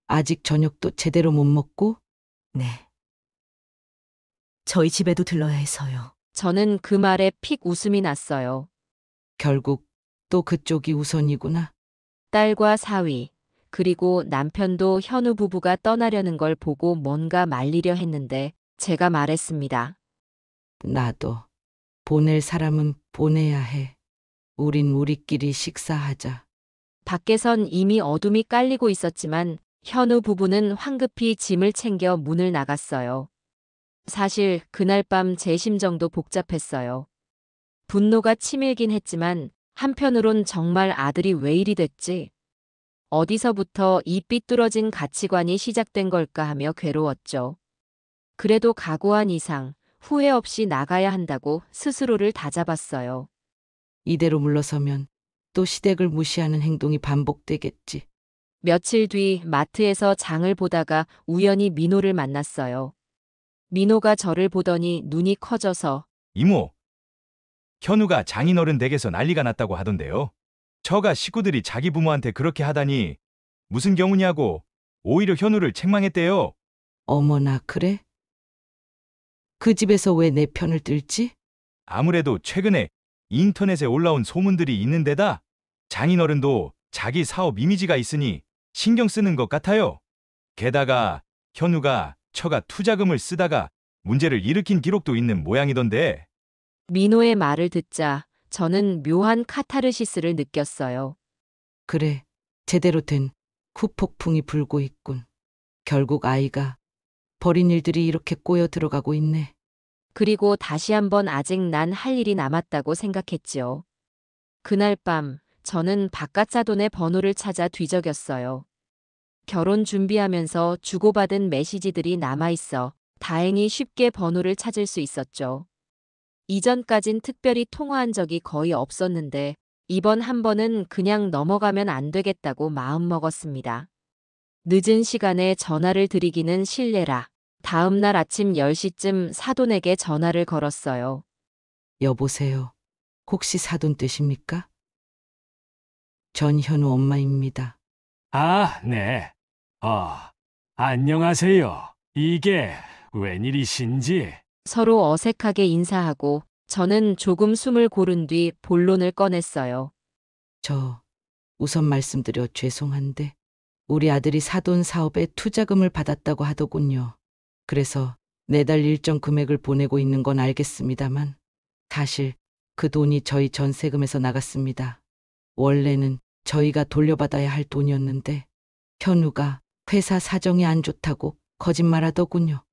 아직 저녁도 제대로 못 먹고? 네. 저희 집에도 들러야 해서요. 저는 그 말에 픽 웃음이 났어요. 결국 또 그쪽이 우선이구나. 딸과 사위, 그리고 남편도 현우 부부가 떠나려는 걸 보고 뭔가 말리려 했는데 제가 말했습니다. 나도 보낼 사람은 보내야 해. 우린 우리끼리 식사하자. 밖에선 이미 어둠이 깔리고 있었지만 현우 부부는 황급히 짐을 챙겨 문을 나갔어요. 사실 그날 밤 제 심정도 복잡했어요. 분노가 치밀긴 했지만 한편으론 정말 아들이 왜 이리 됐지? 어디서부터 이 삐뚤어진 가치관이 시작된 걸까 하며 괴로웠죠. 그래도 각오한 이상 후회 없이 나가야 한다고 스스로를 다잡았어요. 이대로 물러서면 또 시댁을 무시하는 행동이 반복되겠지. 며칠 뒤 마트에서 장을 보다가 우연히 민호를 만났어요. 민호가 저를 보더니 눈이 커져서 이모, 현우가 장인어른 댁에서 난리가 났다고 하던데요. 처가 식구들이 자기 부모한테 그렇게 하다니 무슨 경우냐고 오히려 현우를 책망했대요. 어머나 그래? 그 집에서 왜 내 편을 들지? 아무래도 최근에 인터넷에 올라온 소문들이 있는 데다 장인어른도 자기 사업 이미지가 있으니 신경 쓰는 것 같아요. 게다가 현우가 처가 투자금을 쓰다가 문제를 일으킨 기록도 있는 모양이던데. 민호의 말을 듣자 저는 묘한 카타르시스를 느꼈어요. 그래, 제대로 된 후폭풍이 불고 있군. 결국 아이가 버린 일들이 이렇게 꼬여 들어가고 있네. 그리고 다시 한번 아직 난 할 일이 남았다고 생각했지요. 그날 밤 저는 바깥 사돈의 번호를 찾아 뒤적였어요. 결혼 준비하면서 주고받은 메시지들이 남아있어 다행히 쉽게 번호를 찾을 수 있었죠. 이전까진 특별히 통화한 적이 거의 없었는데 이번 한 번은 그냥 넘어가면 안 되겠다고 마음먹었습니다. 늦은 시간에 전화를 드리기는 실례라 다음 날 아침 10시쯤 사돈에게 전화를 걸었어요. 여보세요. 혹시 사돈 되십니까? 전현우 엄마입니다. 아, 네. 안녕하세요. 이게 웬일이신지. 서로 어색하게 인사하고 저는 조금 숨을 고른 뒤 본론을 꺼냈어요. 저 우선 말씀드려 죄송한데 우리 아들이 사돈 사업에 투자금을 받았다고 하더군요. 그래서 매달 일정 금액을 보내고 있는 건 알겠습니다만 사실 그 돈이 저희 전세금에서 나갔습니다. 원래는 저희가 돌려받아야 할 돈이었는데 현우가 회사 사정이 안 좋다고 거짓말하더군요.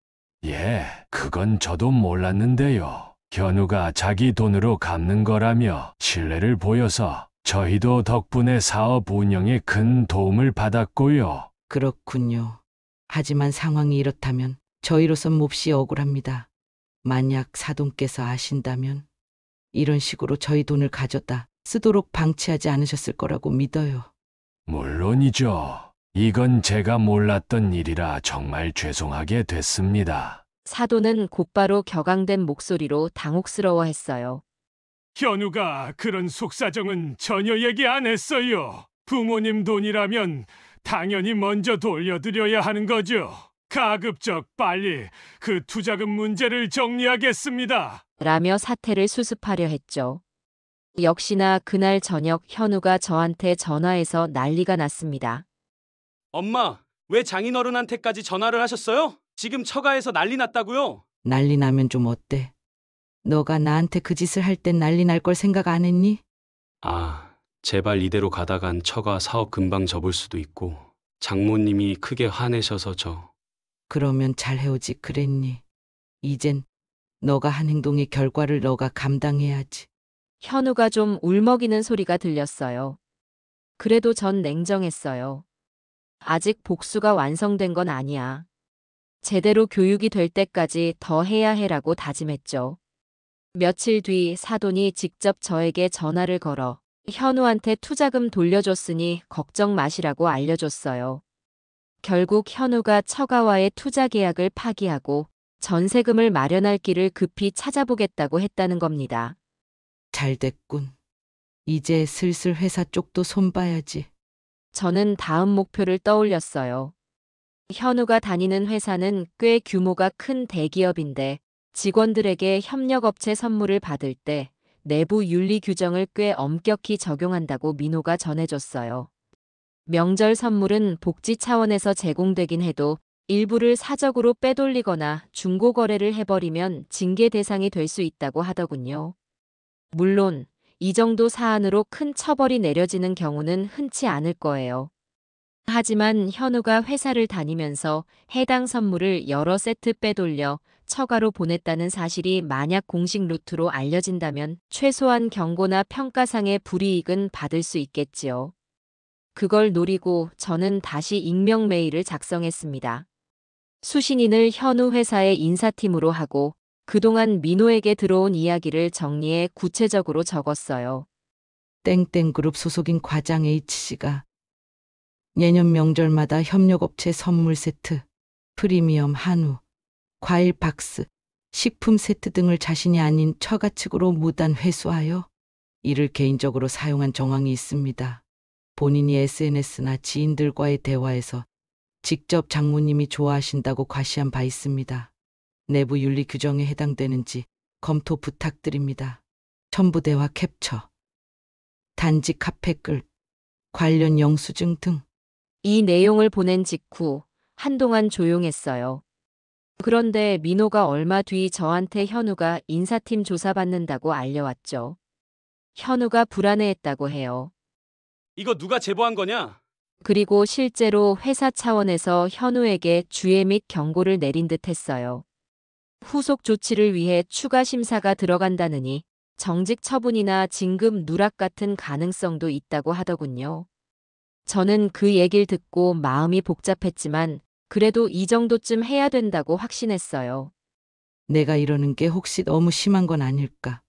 예, 그건 저도 몰랐는데요. 현우가 자기 돈으로 갚는 거라며 신뢰를 보여서 저희도 덕분에 사업 운영에 큰 도움을 받았고요. 그렇군요. 하지만 상황이 이렇다면 저희로선 몹시 억울합니다. 만약 사돈께서 아신다면 이런 식으로 저희 돈을 가져다 쓰도록 방치하지 않으셨을 거라고 믿어요. 물론이죠. 이건 제가 몰랐던 일이라 정말 죄송하게 됐습니다. 사돈은 곧바로 격앙된 목소리로 당혹스러워했어요. 현우가 그런 속사정은 전혀 얘기 안 했어요. 부모님 돈이라면 당연히 먼저 돌려드려야 하는 거죠. 가급적 빨리 그 투자금 문제를 정리하겠습니다. 라며 사태를 수습하려 했죠. 역시나 그날 저녁 현우가 저한테 전화해서 난리가 났습니다. 엄마, 왜 장인어른한테까지 전화를 하셨어요? 지금 처가에서 난리 났다고요? 난리 나면 좀 어때? 너가 나한테 그 짓을 할 땐 난리 날 걸 생각 안 했니? 아, 제발 이대로 가다간 처가 사업 금방 접을 수도 있고 장모님이 크게 화내셔서 그러면 잘 해오지 그랬니? 이젠 너가 한 행동의 결과를 너가 감당해야지. 현우가 좀 울먹이는 소리가 들렸어요. 그래도 전 냉정했어요. 아직 복수가 완성된 건 아니야. 제대로 교육이 될 때까지 더 해야 해라고 다짐했죠. 며칠 뒤 사돈이 직접 저에게 전화를 걸어 현우한테 투자금 돌려줬으니 걱정 마시라고 알려줬어요. 결국 현우가 처가와의 투자 계약을 파기하고 전세금을 마련할 길을 급히 찾아보겠다고 했다는 겁니다. 잘 됐군. 이제 슬슬 회사 쪽도 손봐야지. 저는 다음 목표를 떠올렸어요. 현우가 다니는 회사는 꽤 규모가 큰 대기업인데 직원들에게 협력업체 선물을 받을 때 내부 윤리 규정을 꽤 엄격히 적용한다고 민호가 전해줬어요. 명절 선물은 복지 차원에서 제공되긴 해도 일부를 사적으로 빼돌리거나 중고거래를 해버리면 징계 대상이 될 수 있다고 하더군요. 물론 이 정도 사안으로 큰 처벌이 내려지는 경우는 흔치 않을 거예요. 하지만 현우가 회사를 다니면서 해당 선물을 여러 세트 빼돌려 처가로 보냈다는 사실이 만약 공식 루트로 알려진다면 최소한 경고나 평가상의 불이익은 받을 수 있겠지요. 그걸 노리고 저는 다시 익명 메일을 작성했습니다. 수신인을 현우 회사의 인사팀으로 하고 그동안 민호에게 들어온 이야기를 정리해 구체적으로 적었어요. 땡땡그룹 소속인 과장 H씨가 내년 명절마다 협력업체 선물 세트, 프리미엄 한우, 과일 박스, 식품 세트 등을 자신이 아닌 처가 측으로 무단 회수하여 이를 개인적으로 사용한 정황이 있습니다. 본인이 SNS나 지인들과의 대화에서 직접 장모님이 좋아하신다고 과시한 바 있습니다. 내부 윤리 규정에 해당되는지 검토 부탁드립니다. 첨부 대화 캡처, 단지 카페글, 관련 영수증 등. 이 내용을 보낸 직후 한동안 조용했어요. 그런데 민호가 얼마 뒤 저한테 현우가 인사팀 조사받는다고 알려왔죠. 현우가 불안해했다고 해요. 이거 누가 제보한 거냐? 그리고 실제로 회사 차원에서 현우에게 주의 및 경고를 내린 듯 했어요. 후속 조치를 위해 추가 심사가 들어간다느니 정직 처분이나 진급 누락 같은 가능성도 있다고 하더군요. 저는 그 얘기를 듣고 마음이 복잡했지만 그래도 이 정도쯤 해야 된다고 확신했어요. 내가 이러는 게 혹시 너무 심한 건 아닐까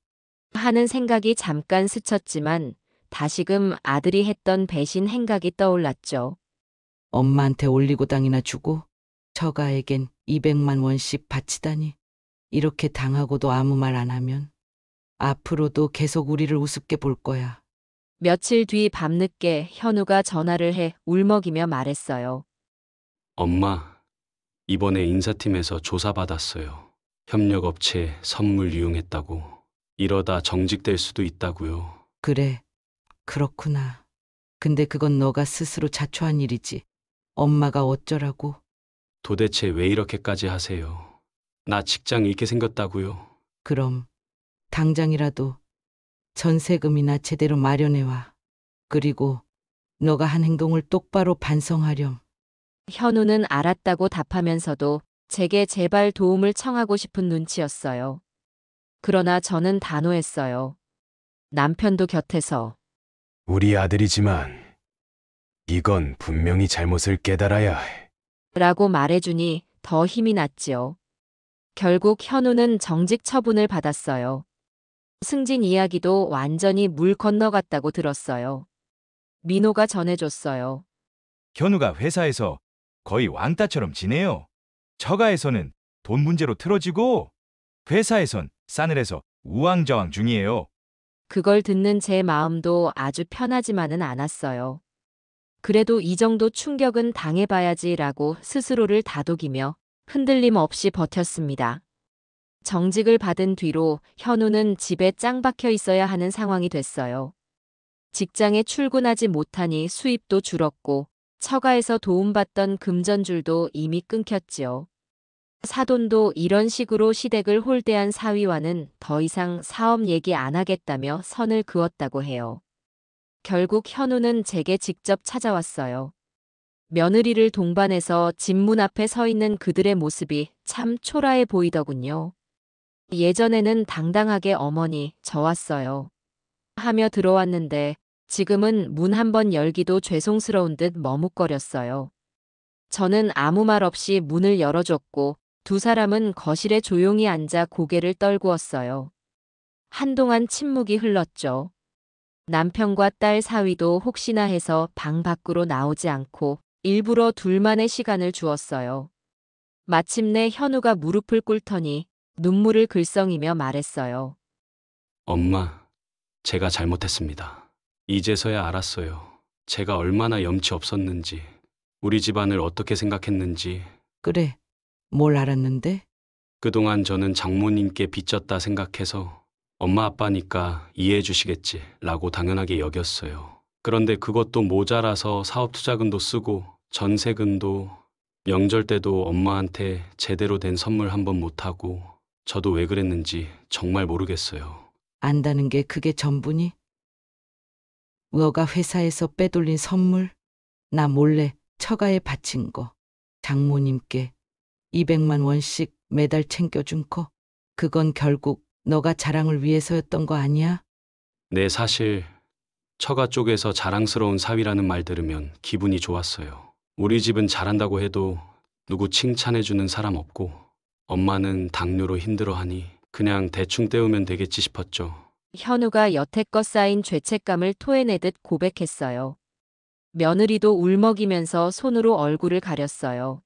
하는 생각이 잠깐 스쳤지만 다시금 아들이 했던 배신 행각이 떠올랐죠. 엄마한테 올리고당이나 주고 처가에겐 200만 원씩 바치다니. 이렇게 당하고도 아무 말 안 하면 앞으로도 계속 우리를 우습게 볼 거야. 며칠 뒤 밤늦게 현우가 전화를 해 울먹이며 말했어요. 엄마, 이번에 인사팀에서 조사받았어요. 협력업체 선물 이용했다고. 이러다 정직될 수도 있다고요. 그래, 그렇구나. 근데 그건 너가 스스로 자초한 일이지. 엄마가 어쩌라고. 도대체 왜 이렇게까지 하세요? 나 직장 잃게 생겼다고요. 그럼 당장이라도 전세금이나 제대로 마련해와. 그리고 너가 한 행동을 똑바로 반성하렴. 현우는 알았다고 답하면서도 제게 제발 도움을 청하고 싶은 눈치였어요. 그러나 저는 단호했어요. 남편도 곁에서 우리 아들이지만 이건 분명히 잘못을 깨달아야 해. 라고 말해주니 더 힘이 났지요. 결국 현우는 정직 처분을 받았어요. 승진 이야기도 완전히 물 건너갔다고 들었어요. 민호가 전해줬어요. 현우가 회사에서 거의 왕따처럼 지내요. 처가에서는 돈 문제로 틀어지고 회사에선 싸늘해서 우왕좌왕 중이에요. 그걸 듣는 제 마음도 아주 편하지만은 않았어요. 그래도 이 정도 충격은 당해봐야지라고 스스로를 다독이며 흔들림 없이 버텼습니다. 정직을 받은 뒤로 현우는 집에 짱 박혀 있어야 하는 상황이 됐어요. 직장에 출근하지 못하니 수입도 줄었고 처가에서 도움받던 금전줄도 이미 끊겼지요. 사돈도 이런 식으로 시댁을 홀대한 사위와는 더 이상 사업 얘기 안 하겠다며 선을 그었다고 해요. 결국 현우는 제게 직접 찾아왔어요. 며느리를 동반해서 집 문 앞에 서 있는 그들의 모습이 참 초라해 보이더군요. 예전에는 당당하게 어머니, 저 왔어요. 하며 들어왔는데 지금은 문 한 번 열기도 죄송스러운 듯 머뭇거렸어요. 저는 아무 말 없이 문을 열어줬고 두 사람은 거실에 조용히 앉아 고개를 떨구었어요. 한동안 침묵이 흘렀죠. 남편과 딸 사위도 혹시나 해서 방 밖으로 나오지 않고 일부러 둘만의 시간을 주었어요. 마침내 현우가 무릎을 꿇더니 눈물을 글썽이며 말했어요. 엄마, 제가 잘못했습니다. 이제서야 알았어요. 제가 얼마나 염치 없었는지, 우리 집안을 어떻게 생각했는지. 그래, 뭘 알았는데? 그동안 저는 장모님께 빚졌다 생각해서 엄마 아빠니까 이해해 주시겠지 라고 당연하게 여겼어요. 그런데 그것도 모자라서 사업 투자금도 쓰고 전세금도 명절 때도 엄마한테 제대로 된 선물 한 번 못하고 저도 왜 그랬는지 정말 모르겠어요. 안다는 게 그게 전부니? 너가 회사에서 빼돌린 선물? 나 몰래 처가에 바친 거. 장모님께 200만 원씩 매달 챙겨준 거. 그건 결국 너가 자랑을 위해서였던 거 아니야? 네, 사실 처가 쪽에서 자랑스러운 사위라는 말 들으면 기분이 좋았어요. 우리 집은 잘한다고 해도 누구 칭찬해주는 사람 없고 엄마는 당뇨로 힘들어하니 그냥 대충 때우면 되겠지 싶었죠. 현우가 여태껏 쌓인 죄책감을 토해내듯 고백했어요. 며느리도 울먹이면서 손으로 얼굴을 가렸어요.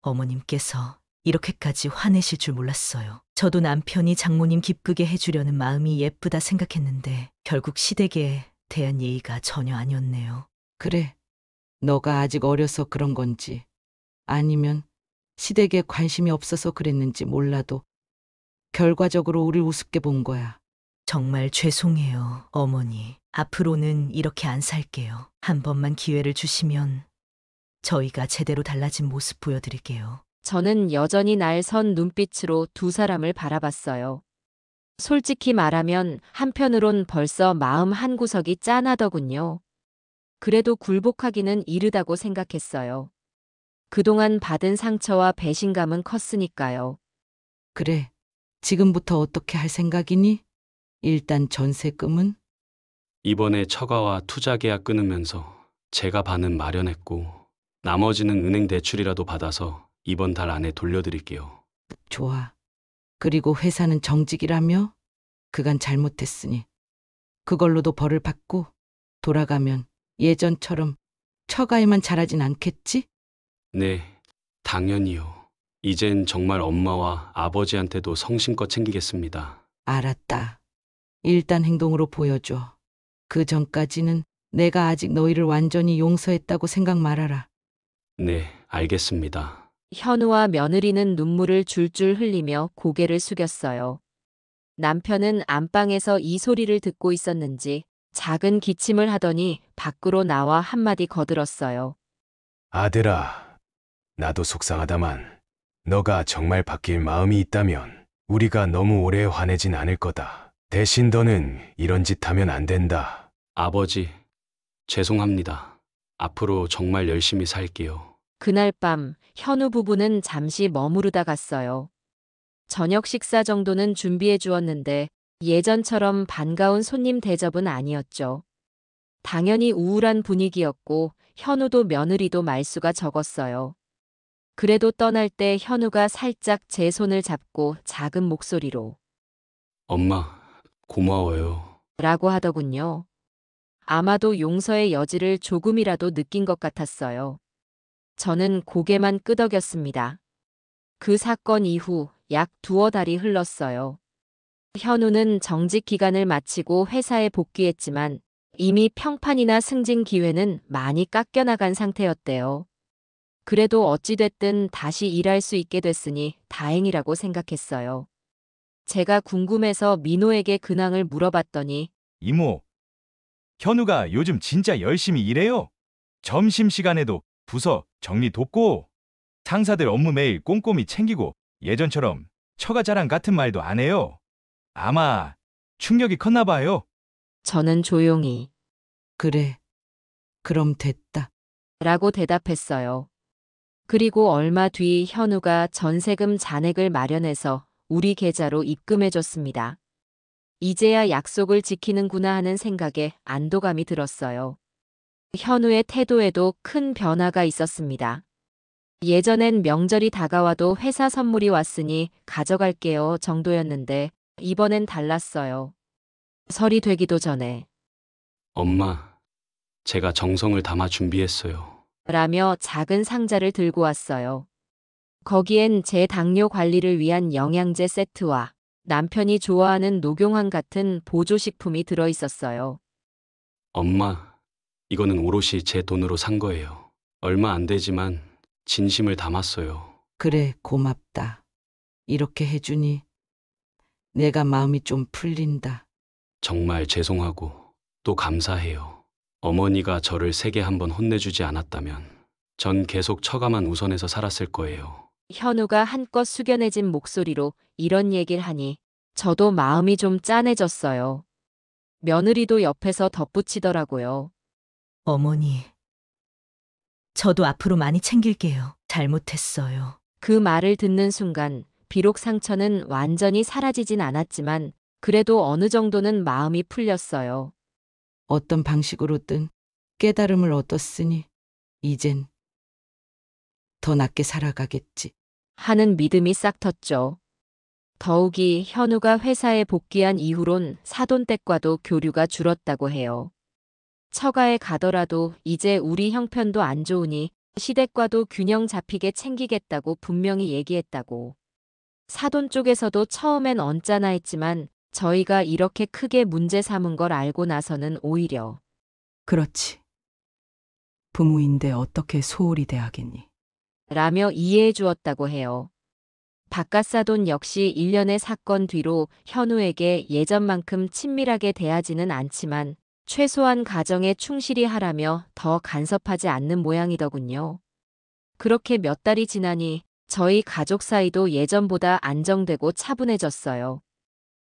어머님께서 이렇게까지 화내실 줄 몰랐어요. 저도 남편이 장모님 기쁘게 해주려는 마음이 예쁘다 생각했는데 결국 시댁에 대한 예의가 전혀 아니었네요. 그래, 너가 아직 어려서 그런 건지 아니면 시댁에 관심이 없어서 그랬는지 몰라도 결과적으로 우릴 우습게 본 거야. 정말 죄송해요, 어머니. 앞으로는 이렇게 안 살게요. 한 번만 기회를 주시면 저희가 제대로 달라진 모습 보여드릴게요. 저는 여전히 날 선 눈빛으로 두 사람을 바라봤어요. 솔직히 말하면 한편으론 벌써 마음 한구석이 짠하더군요. 그래도 굴복하기는 이르다고 생각했어요. 그동안 받은 상처와 배신감은 컸으니까요. 그래, 지금부터 어떻게 할 생각이니? 일단 전세금은? 이번에 처가와 투자 계약 끊으면서 제가 반은 마련했고 나머지는 은행 대출이라도 받아서 이번 달 안에 돌려드릴게요. 좋아. 그리고 회사는 정직이라며? 그간 잘못했으니 그걸로도 벌을 받고 돌아가면 예전처럼 처가에만 잘하진 않겠지? 네, 당연히요. 이젠 정말 엄마와 아버지한테도 성심껏 챙기겠습니다. 알았다. 일단 행동으로 보여줘. 그 전까지는 내가 아직 너희를 완전히 용서했다고 생각 말아라. 네, 알겠습니다. 현우와 며느리는 눈물을 줄줄 흘리며 고개를 숙였어요. 남편은 안방에서 이 소리를 듣고 있었는지 작은 기침을 하더니 밖으로 나와 한마디 거들었어요. 아들아, 나도 속상하다만 너가 정말 바뀔 마음이 있다면 우리가 너무 오래 화내진 않을 거다. 대신 너는 이런 짓 하면 안 된다. 아버지, 죄송합니다. 앞으로 정말 열심히 살게요. 그날 밤 현우 부부는 잠시 머무르다 갔어요. 저녁 식사 정도는 준비해 주었는데 예전처럼 반가운 손님 대접은 아니었죠. 당연히 우울한 분위기였고 현우도 며느리도 말수가 적었어요. 그래도 떠날 때 현우가 살짝 제 손을 잡고 작은 목소리로 엄마, 고마워요. 라고 하더군요. 아마도 용서의 여지를 조금이라도 느낀 것 같았어요. 저는 고개만 끄덕였습니다. 그 사건 이후 약 두어 달이 흘렀어요. 현우는 정직 기간을 마치고 회사에 복귀했지만 이미 평판이나 승진 기회는 많이 깎여나간 상태였대요. 그래도 어찌됐든 다시 일할 수 있게 됐으니 다행이라고 생각했어요. 제가 궁금해서 민호에게 근황을 물어봤더니 이모, 현우가 요즘 진짜 열심히 일해요. 점심시간에도 부서 정리 돕고 상사들 업무 매일 꼼꼼히 챙기고 예전처럼 처가 자랑 같은 말도 안 해요. 아마 충격이 컸나 봐요. 저는 조용히 그래. 그럼 됐다. 라고 대답했어요. 그리고 얼마 뒤 현우가 전세금 잔액을 마련해서 우리 계좌로 입금해줬습니다. 이제야 약속을 지키는구나 하는 생각에 안도감이 들었어요. 현우의 태도에도 큰 변화가 있었습니다. 예전엔 명절이 다가와도 회사 선물이 왔으니 가져갈게요 정도였는데 이번엔 달랐어요. 설이 되기도 전에 엄마, 제가 정성을 담아 준비했어요. 라며 작은 상자를 들고 왔어요. 거기엔 제 당뇨 관리를 위한 영양제 세트와 남편이 좋아하는 녹용황 같은 보조식품이 들어있었어요. 엄마, 이거는 오롯이 제 돈으로 산 거예요. 얼마 안 되지만 진심을 담았어요. 그래, 고맙다. 이렇게 해주니 내가 마음이 좀 풀린다. 정말 죄송하고 또 감사해요. 어머니가 저를 세게 한번 혼내주지 않았다면 전 계속 처가만 우선해서 살았을 거예요. 현우가 한껏 숙연해진 목소리로 이런 얘기를 하니 저도 마음이 좀 짠해졌어요. 며느리도 옆에서 덧붙이더라고요. 어머니, 저도 앞으로 많이 챙길게요. 잘못했어요. 그 말을 듣는 순간 비록 상처는 완전히 사라지진 않았지만 그래도 어느 정도는 마음이 풀렸어요. 어떤 방식으로든 깨달음을 얻었으니 이젠 더 낫게 살아가겠지. 하는 믿음이 싹 텄죠. 더욱이 현우가 회사에 복귀한 이후론 사돈댁과도 교류가 줄었다고 해요. 처가에 가더라도 이제 우리 형편도 안 좋으니 시댁과도 균형 잡히게 챙기겠다고 분명히 얘기했다고. 사돈 쪽에서도 처음엔 언짢아 했지만 저희가 이렇게 크게 문제 삼은 걸 알고 나서는 오히려 그렇지. 부모인데 어떻게 소홀히 대하겠니? 라며 이해해 주었다고 해요. 바깥사돈 역시 일련의 사건 뒤로 현우에게 예전만큼 친밀하게 대하지는 않지만 최소한 가정에 충실히 하라며 더 간섭하지 않는 모양이더군요. 그렇게 몇 달이 지나니 저희 가족 사이도 예전보다 안정되고 차분해졌어요.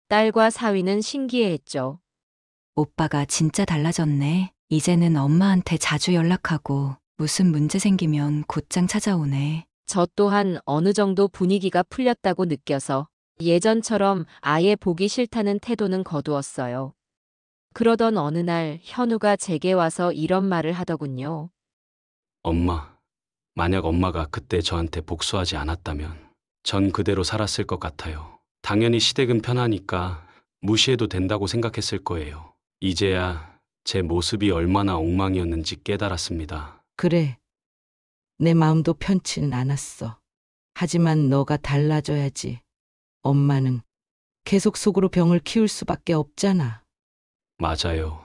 딸과 사위는 신기해했죠. 오빠가 진짜 달라졌네. 이제는 엄마한테 자주 연락하고 무슨 문제 생기면 곧장 찾아오네. 저 또한 어느 정도 분위기가 풀렸다고 느껴서 예전처럼 아예 보기 싫다는 태도는 거두었어요. 그러던 어느 날 현우가 제게 와서 이런 말을 하더군요. 엄마, 만약 엄마가 그때 저한테 복수하지 않았다면 전 그대로 살았을 것 같아요. 당연히 시댁은 편하니까 무시해도 된다고 생각했을 거예요. 이제야 제 모습이 얼마나 엉망이었는지 깨달았습니다. 그래. 내 마음도 편치는 않았어. 하지만 너가 달라져야지. 엄마는 계속 속으로 병을 키울 수밖에 없잖아. 맞아요.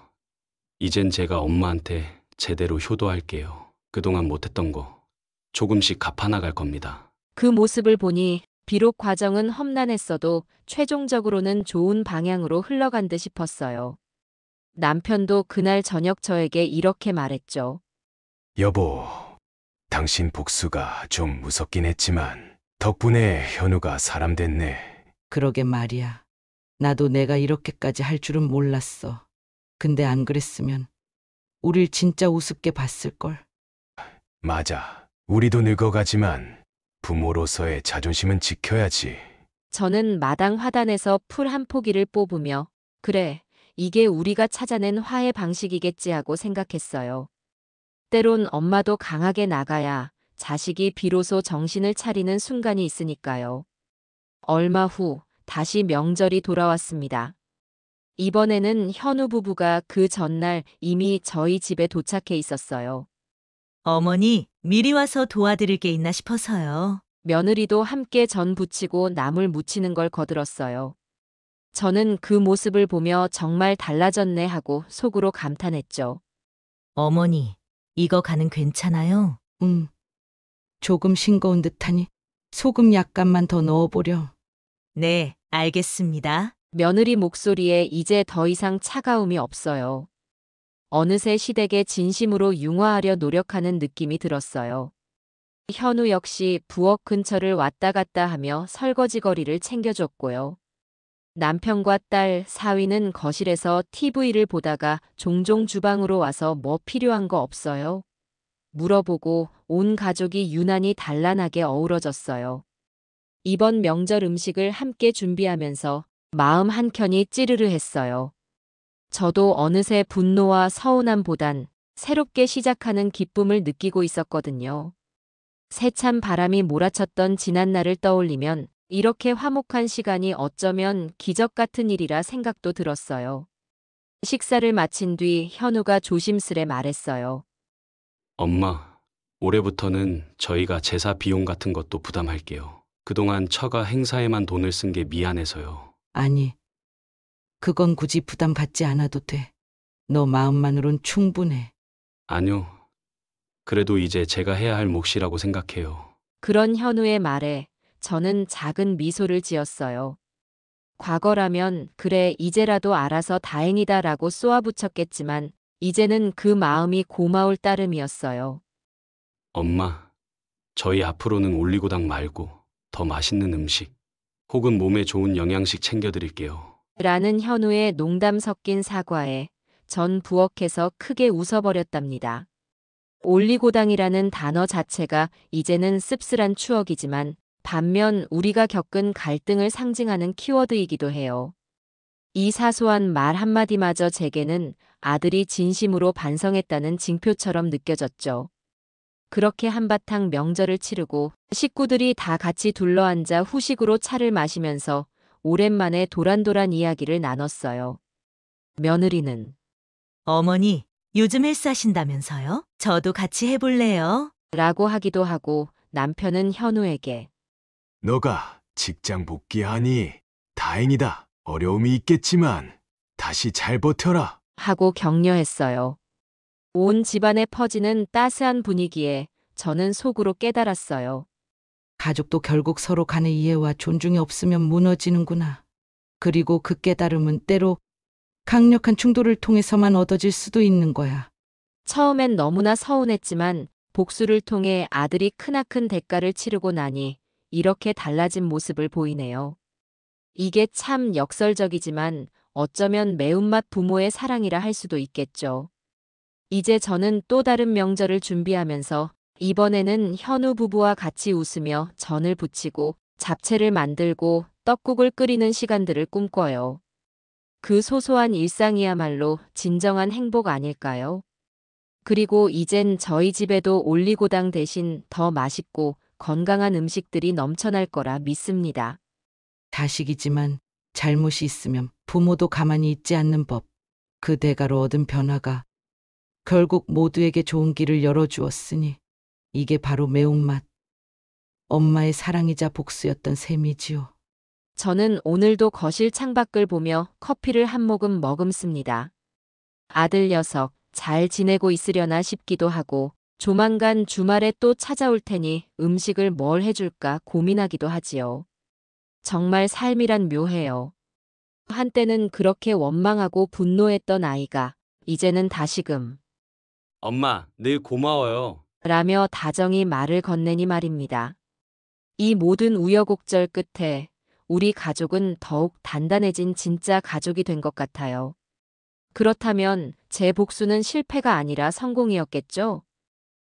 이젠 제가 엄마한테 제대로 효도할게요. 그동안 못했던 거 조금씩 갚아나갈 겁니다. 그 모습을 보니 비록 과정은 험난했어도 최종적으로는 좋은 방향으로 흘러간 듯 싶었어요. 남편도 그날 저녁 저에게 이렇게 말했죠. 여보, 당신 복수가 좀 무섭긴 했지만 덕분에 현우가 사람 됐네. 그러게 말이야. 나도 내가 이렇게까지 할 줄은 몰랐어. 근데 안 그랬으면 우릴 진짜 우습게 봤을걸. 맞아. 우리도 늙어가지만 부모로서의 자존심은 지켜야지. 저는 마당 화단에서 풀 한 포기를 뽑으며 그래, 이게 우리가 찾아낸 화해 방식이겠지 하고 생각했어요. 때론 엄마도 강하게 나가야 자식이 비로소 정신을 차리는 순간이 있으니까요. 얼마 후 다시 명절이 돌아왔습니다. 이번에는 현우 부부가 그 전날 이미 저희 집에 도착해 있었어요. 어머니, 미리 와서 도와드릴 게 있나 싶어서요. 며느리도 함께 전 부치고 나물 무치는 걸 거들었어요. 저는 그 모습을 보며 정말 달라졌네 하고 속으로 감탄했죠. 어머니, 이거 간은 괜찮아요? 조금 싱거운 듯하니 소금 약간만 더 넣어보렴. 네, 알겠습니다. 며느리 목소리에 이제 더 이상 차가움이 없어요. 어느새 시댁에 진심으로 융화하려 노력하는 느낌이 들었어요. 현우 역시 부엌 근처를 왔다 갔다 하며 설거지거리를 챙겨줬고요. 남편과 딸, 사위는 거실에서 TV를 보다가 종종 주방으로 와서 뭐 필요한 거 없어요? 물어보고 온 가족이 유난히 단란하게 어우러졌어요. 이번 명절 음식을 함께 준비하면서 마음 한켠이 찌르르했어요. 저도 어느새 분노와 서운함보단 새롭게 시작하는 기쁨을 느끼고 있었거든요. 세찬 바람이 몰아쳤던 지난날을 떠올리면 이렇게 화목한 시간이 어쩌면 기적 같은 일이라 생각도 들었어요. 식사를 마친 뒤 현우가 조심스레 말했어요. 엄마, 올해부터는 저희가 제사 비용 같은 것도 부담할게요. 그동안 처가 행사에만 돈을 쓴 게 미안해서요. 아니, 그건 굳이 부담 갖지 않아도 돼. 너 마음만으론 충분해. 아니요. 그래도 이제 제가 해야 할 몫이라고 생각해요. 그런 현우의 말에 저는 작은 미소를 지었어요. 과거라면 그래 이제라도 알아서 다행이다라고 쏘아붙였겠지만 이제는 그 마음이 고마울 따름이었어요. 엄마, 저희 앞으로는 올리고당 말고 더 맛있는 음식 혹은 몸에 좋은 영양식 챙겨드릴게요. 라는 현우의 농담 섞인 사과에 전 부엌에서 크게 웃어버렸답니다. 올리고당이라는 단어 자체가 이제는 씁쓸한 추억이지만 반면 우리가 겪은 갈등을 상징하는 키워드이기도 해요. 이 사소한 말 한마디마저 제게는 아들이 진심으로 반성했다는 징표처럼 느껴졌죠. 그렇게 한바탕 명절을 치르고 식구들이 다 같이 둘러앉아 후식으로 차를 마시면서 오랜만에 도란도란 이야기를 나눴어요. 며느리는 어머니, 요즘 헬스하신다면서요? 저도 같이 해볼래요? 라고 하기도 하고 남편은 현우에게 너가 직장 복귀하니 다행이다. 어려움이 있겠지만 다시 잘 버텨라. 하고 격려했어요. 온 집안에 퍼지는 따스한 분위기에 저는 속으로 깨달았어요. 가족도 결국 서로 간의 이해와 존중이 없으면 무너지는구나. 그리고 그 깨달음은 때로 강력한 충돌을 통해서만 얻어질 수도 있는 거야. 처음엔 너무나 서운했지만 복수를 통해 아들이 크나큰 대가를 치르고 나니 이렇게 달라진 모습을 보이네요. 이게 참 역설적이지만 어쩌면 매운맛 부모의 사랑이라 할 수도 있겠죠. 이제 저는 또 다른 명절을 준비하면서 이번에는 현우 부부와 같이 웃으며 전을 부치고 잡채를 만들고 떡국을 끓이는 시간들을 꿈꿔요. 그 소소한 일상이야말로 진정한 행복 아닐까요? 그리고 이젠 저희 집에도 올리고당 대신 더 맛있고 건강한 음식들이 넘쳐날 거라 믿습니다. 자식이지만 잘못이 있으면 부모도 가만히 있지 않는 법. 그 대가로 얻은 변화가 결국 모두에게 좋은 길을 열어주었으니 이게 바로 매운맛. 엄마의 사랑이자 복수였던 셈이지요. 저는 오늘도 거실 창밖을 보며 커피를 한 모금 머금습니다. 아들 녀석 잘 지내고 있으려나 싶기도 하고 조만간 주말에 또 찾아올 테니 음식을 뭘 해줄까 고민하기도 하지요. 정말 삶이란 묘해요. 한때는 그렇게 원망하고 분노했던 아이가 이제는 다시금 엄마, 늘 고마워요. 라며 다정히 말을 건네니 말입니다. 이 모든 우여곡절 끝에 우리 가족은 더욱 단단해진 진짜 가족이 된 것 같아요. 그렇다면 제 복수는 실패가 아니라 성공이었겠죠?